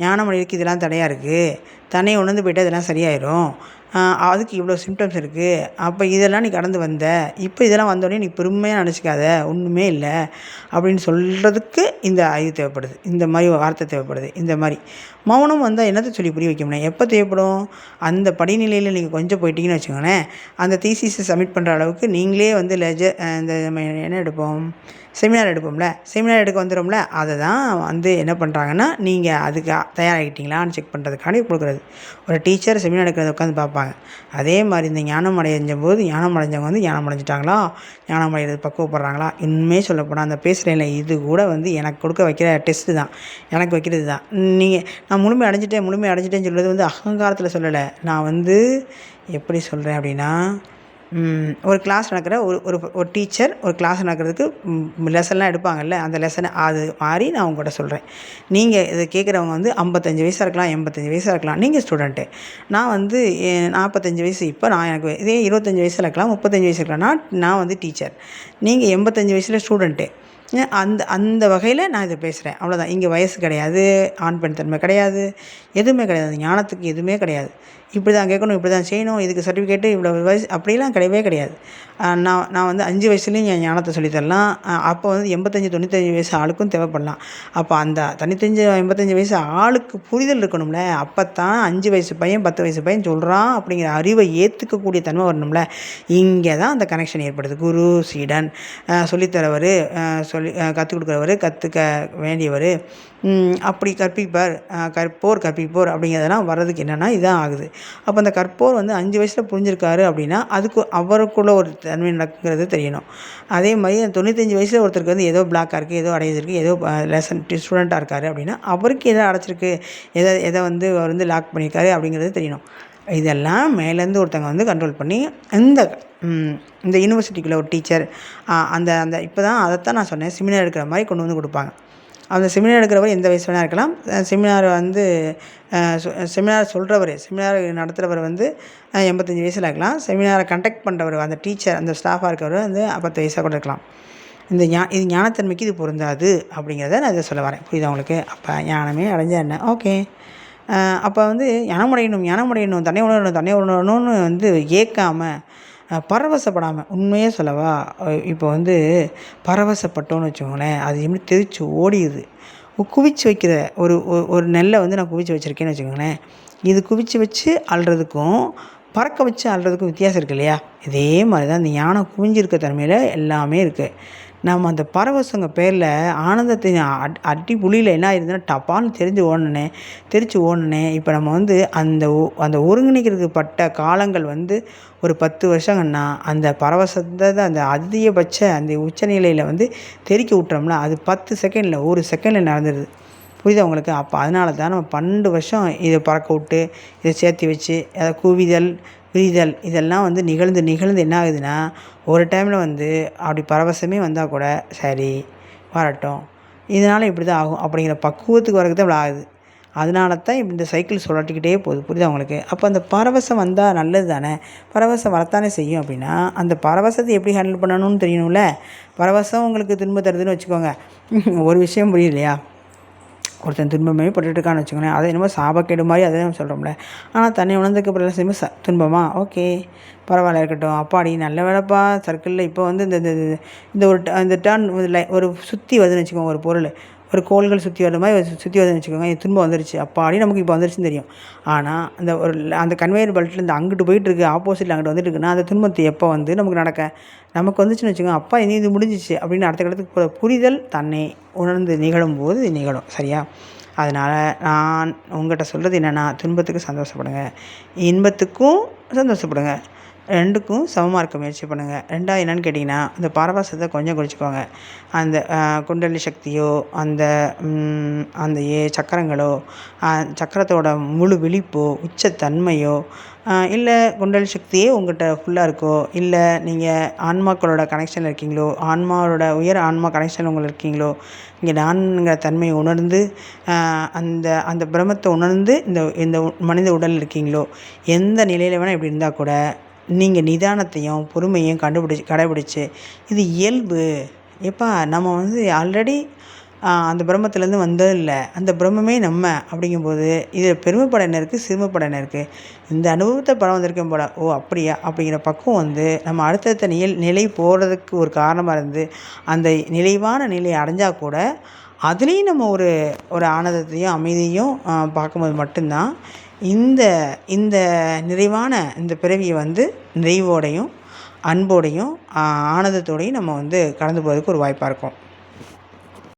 ஞானம் அடையிறதுக்கு இதெல்லாம் தடையாக இருக்குது, தன்னை உணர்ந்து போய்ட்டால் இதெல்லாம் சரியாயிடும், அதுக்கு இவ்வளோ சிம்டம்ஸ் இருக்குது, அப்போ இதெல்லாம் நீ கடந்து வந்த, இப்போ இதெல்லாம் வந்தோடனே நீ பெருமையாக நினச்சிக்காத, ஒன்றுமே இல்லை அப்படின்னு சொல்கிறதுக்கு இந்த அறிவு தேவைப்படுது, இந்த மாதிரி வார்த்தை தேவைப்படுது. இந்த மாதிரி மௌனம் வந்தால் என்னத்தை சொல்லி புரிய வைக்க முடியும்? எப்போ தேவைப்படும்? அந்த படிநிலையில் நீங்கள் கொஞ்சம் போயிட்டீங்கன்னு வச்சுக்கோங்களேன், அந்த தீசிஸை சப்மிட் பண்ணுற அளவுக்கு நீங்களே வந்து இந்த நம்ம என்ன எடுப்போம், செமினார் எடுப்போம்ல, செமினார் எடுக்க வந்துடும்ல, அதை தான் வந்து என்ன பண்ணுறாங்கன்னா, நீங்கள் அதுக்கு தயாராகிட்டீங்களான்னு செக் பண்ணுறதுக்காண்டி கொடுக்குறது. ஒரு டீச்சர் செமினார் எடுக்கிறத உட்காந்து பார்ப்பாங்க. அதே மாதிரி இந்த ஞானம் அடைஞ்சவங்க வந்து ஞானம் அடைஞ்சிட்டாங்களா, ஞானம் அடைகிறது பக்குவப்படுறாங்களா? இன்னுமே சொல்லப்போனால் அந்த பேசுகிறேன்ல, இது கூட வந்து எனக்கு கொடுக்க வைக்கிற டெஸ்ட்டு தான், எனக்கு வைக்கிறது தான். நான் முழுமை அடைஞ்சிட்டேன்னு சொல்கிறது வந்து அகங்காரத்தில் சொல்லலை. நான் வந்து எப்படி சொல்கிறேன் அப்படின்னா, ஒரு கிளாஸ் நடக்கிற ஒரு டீச்சர் ஒரு கிளாஸ் நடக்கிறதுக்கு லெசன்லாம் எடுப்பாங்கல்ல, அந்த லெசனை அது மாதிரி நான் உங்கள்கிட்ட சொல்கிறேன். நீங்கள் இதை கேட்குறவங்க வந்து 55 வயசாக இருக்கலாம், 85 வயசாக இருக்கலாம், நீங்கள் ஸ்டூடெண்ட்டு. நான் வந்து 45 வயசு, இப்போ எனக்கு இதே 25 வயசில் இருக்கலாம், 35 வயசு இருக்கலாம், நான் வந்து டீச்சர். நீங்கள் 85 வயசில் ஸ்டூடெண்ட்டு. அந்த அந்த வகையில் நான் இதை பேசுகிறேன், அவ்வளோதான். இங்கே வயசு கிடையாது, ஆண் பெண் தன்மை கிடையாது, எதுவுமே கிடையாது. ஞானத்துக்கு எதுவுமே கிடையாது. இப்படி தான் கேட்கணும், இப்படி தான் செய்யணும், இதுக்கு சர்டிஃபிகேட்டு இவ்வளோ வயசு அப்படிலாம் கிடையவே கிடையாது. நான் வந்து 5 வயசுலேயும் என் ஞானத்தை சொல்லித்தரலாம். அப்போ வந்து 85 95 வயசு ஆளுக்கும் தேவைப்படலாம். அப்போ அந்த 95 85 வயசு ஆளுக்கு புரிதல் இருக்கணும்ல. அப்போ தான் 5 வயசு பையன் 10 வயசு பையன் சொல்கிறான் அப்படிங்கிற அறிவை ஏற்றுக்கக்கூடிய தன்மை வரணும்ல. இங்கே தான் அந்த கனெக்ஷன் ஏற்படுது. குரு சீடன், சொல்லித்தரவர், கற்றுக் கொடுக்குறவர், கற்றுக்க வேண்டியவர், அப்படி கற்போர் கற்பிப்போர் அப்படிங்கிறதெல்லாம் வர்றதுக்கு என்னென்னா இதான் ஆகுது. அப்போ அந்த கற்போர் வந்து 5 வயசில் புரிஞ்சிருக்காரு அப்படின்னா அவருக்குள்ள ஒரு தன்மை நடக்குங்கிறது தெரியணும். அதே மாதிரி 95 வயசில் ஒருத்தருக்கு வந்து ஏதோ பிளாக்காக இருக்குது, ஏதோ அடைஞ்சிருக்கு, ஏதோ லெசன் ஸ்டூடெண்ட்டாக இருக்கார் அப்படின்னா அவருக்கு எதை அடைச்சிருக்கு, எதை வந்து அவர் வந்து லாக் பண்ணியிருக்காரு அப்படிங்கிறது தெரியணும். இதெல்லாம் மேலேருந்து ஒருத்தங்க வந்து கண்ட்ரோல் பண்ணி இந்த யூனிவர்சிட்டிக்குள்ளே ஒரு டீச்சர் அந்த இப்போ தான் அதைத்தான் நான் சொன்னேன், செமினார் எடுக்கிற மாதிரி கொண்டு வந்து கொடுப்பாங்க. அந்த செமினார் எடுக்கிறவர் எந்த வயசு வேணால் இருக்கலாம். செமினார் வந்து செமினார் சொல்கிறவர், செமினார் நடத்துகிறவர் வந்து 85 வயசில் இருக்கலாம். செமினாரை கண்டக்ட் பண்ணுறவர், அந்த டீச்சர், அந்த ஸ்டாஃபாக இருக்கிறவர் வந்து 10 வயசாக கூட இருக்கலாம். இது ஞானத்தன்மைக்கு இது பொருந்தாது அப்படிங்கிறத நான் இதை சொல்ல வரேன். புரியுதா உங்களுக்கு? அப்போ ஞானமே அடைஞ்சா என்ன? ஓகே. அப்போ வந்து ஞானமடையணும், தன்னை உணரணும்னு வந்து ஏற்காமல், பரவசப்படாமல். உண்மையே சொல்லவா, இப்போ வந்து பரவசப்பட்டோன்னு வச்சுக்கோங்களேன், அது எப்படி தெரிச்சு ஓடிடுது. குவிச்சு வைக்கிற ஒரு நெல்லை வந்து நான் குவிச்சு வச்சுருக்கேன்னு வச்சுக்கோங்களேன், இது குவிச்சு வச்சு அள்ளுறதுக்கும் பறக்க வச்சு அள்ளுறதுக்கும் வித்தியாசம் இருக்குது இல்லையா? இதே மாதிரி தான் இந்த யானை குவிஞ்சிருக்க தன்மையில் எல்லாமே இருக்குது. நம்ம அந்த பரவசங்க பேரில் ஆனந்தத்தை அடி புளியில் என்ன ஆயிருதுன்னா டப்பான்னு தெரிச்சு ஓடனேன். இப்போ நம்ம வந்து அந்த ஒருங்கிணைக்கிறதுக்கு பட்ட காலங்கள் வந்து ஒரு 10 வருஷங்கன்னா அந்த பரவசத்தை அந்த அதிகபட்ச அந்த உச்சநிலையில் வந்து தெறிக்க விட்டோம்னா அது 10 செகண்டில் 1 செகண்டில் நடந்துடுது. புரியுதா உங்களுக்கு? அப்போ அதனால தான் நம்ம 12 வருஷம் இதை பறக்க விட்டு இதை சேர்த்து வச்சு அதை குவிதல் விரிதல் இதெல்லாம் வந்து நிகழ்ந்து என்ன ஆகுதுன்னா ஒரு டைமில் வந்து அப்படி பரவசமே வந்தால் கூட சரி வரட்டும், இதனால் இப்படி தான் ஆகும் அப்படிங்கிற பக்குவத்துக்கு வரக்கு தான் இவ்வளோ ஆகுது. அதனால தான் இந்த சைக்கிள் சுழட்டிக்கிட்டே போகுது. புரியுதா உங்களுக்கு? அப்போ அந்த பரவசம் வந்தால் நல்லது தானே, பரவசம் வரத்தானே செய்யும். அப்படின்னா அந்த பரவசத்தை எப்படி ஹேண்டில் பண்ணணும்னு தெரியணும்ல. பரவசம் உங்களுக்கு திரும்ப தருதுன்னு வச்சுக்கோங்க, ஒரு விஷயம் புரியலையா? ஒருத்தன் துன்பமே பட்டுட்டுருக்கான்னு வச்சுக்கோங்களேன், அதை என்னமோ சாபக்கேடு மாதிரி அதை நம்ம சொல்கிறோம்ல. ஆனால் தன்னை உணர்ந்ததுக்கு அப்புறம் செய்யும்போது துன்பமா? ஓகே பரவாயில்ல இருக்கட்டும், அப்பாடி நல்ல வேலைப்பா. சர்க்கிளில் இப்போ வந்து இந்த டர்ன் ஒரு சுற்றி வருதுன்னு வச்சுக்கோங்க, ஒரு பொருள் ஒரு கோள்கள் சுற்றி வர மாதிரி சுற்றி வருதுன்னு வச்சுக்கோங்க, இது துன்பம் வந்துருச்சு, அப்பாடி நமக்கு இப்போ வந்துருச்சுன்னு தெரியும். ஆனால் அந்த கன்வேயர் பெல்ட்டில் இந்த அங்கிட்டு போயிட்டுருக்கு, ஆப்போசிட்டில் அங்கிட்டு வந்துட்டு இருக்குன்னா அந்த துன்பத்தை எப்போ வந்து நமக்கு வந்துச்சுன்னு வச்சுக்கோங்க, அப்பா இது முடிஞ்சிச்சு அப்படின்னு அடுத்த கடத்துக்கு போகிற புரிதல் தன்னை உணர்ந்து நிகழும் போது இது நிகழும். சரியா? அதனால் நான் உங்கள்கிட்ட சொல்கிறது என்னென்னா, துன்பத்துக்கு சந்தோஷப்படுங்க, இன்பத்துக்கும் சந்தோஷப்படுங்க, ரெண்டுக்கும் சமமாக இருக்க முயற்சி பண்ணுங்கள். ரெண்டாவது என்னென்னு கேட்டிங்கன்னா, இந்த பரவசத்தை கொஞ்சம் குறைச்சிக்கோங்க. அந்த குண்டலி சக்தியோ அந்த சக்கரங்களோ சக்கரத்தோட முழு விழிப்போ உச்சத்தன்மையோ இல்லை குண்டலி சக்தியே உங்கள்கிட்ட ஃபுல்லாக இருக்கோ, இல்லை நீங்கள் ஆன்மாக்களோட கனெக்ஷனில் இருக்கீங்களோ, உயர் ஆன்மா கனெக்ஷன் உங்களுக்கு இருக்கீங்களோ, இங்கே நான்கிற தன்மையை உணர்ந்து அந்த பிரம்மத்தை உணர்ந்து இந்த மனித உடல் இருக்கீங்களோ, எந்த நிலையில் வேணால் இப்படி இருந்தால் கூட நீங்கள் நிதானத்தையும் பொறுமையும் கடைபிடிச்சு இது இயல்பு. எப்பா நம்ம வந்து ஆல்ரெடி அந்த பிரம்மத்திலேருந்து வந்ததில்லை, அந்த பிரம்மமே நம்ம அப்படிங்கும்போது இதில் பெருமைப்பட என்ன இருக்குது, சிறுமைப்பட என்ன இருக்குது? இந்த அனுபவத்தை படம் வந்திருக்கேன் போல், ஓ அப்படியா அப்படிங்கிற பக்குவம் வந்து நம்ம அடுத்தடுத்த நிலை போகிறதுக்கு ஒரு காரணமாக இருந்து அந்த நிலைவான நிலையை அடைஞ்சால் கூட அதுலேயும் நம்ம ஒரு ஆனந்தத்தையும் அமைதியும் பார்க்கும்போது மட்டும்தான் இந்த நிறைவான இந்த பிறவியை வந்து நிறைவோடையும் அன்போடையும் ஆனந்தத்தோடையும் நம்ம வந்து கடந்து போகிறதுக்கு ஒரு வாய்ப்பாக இருக்கும்.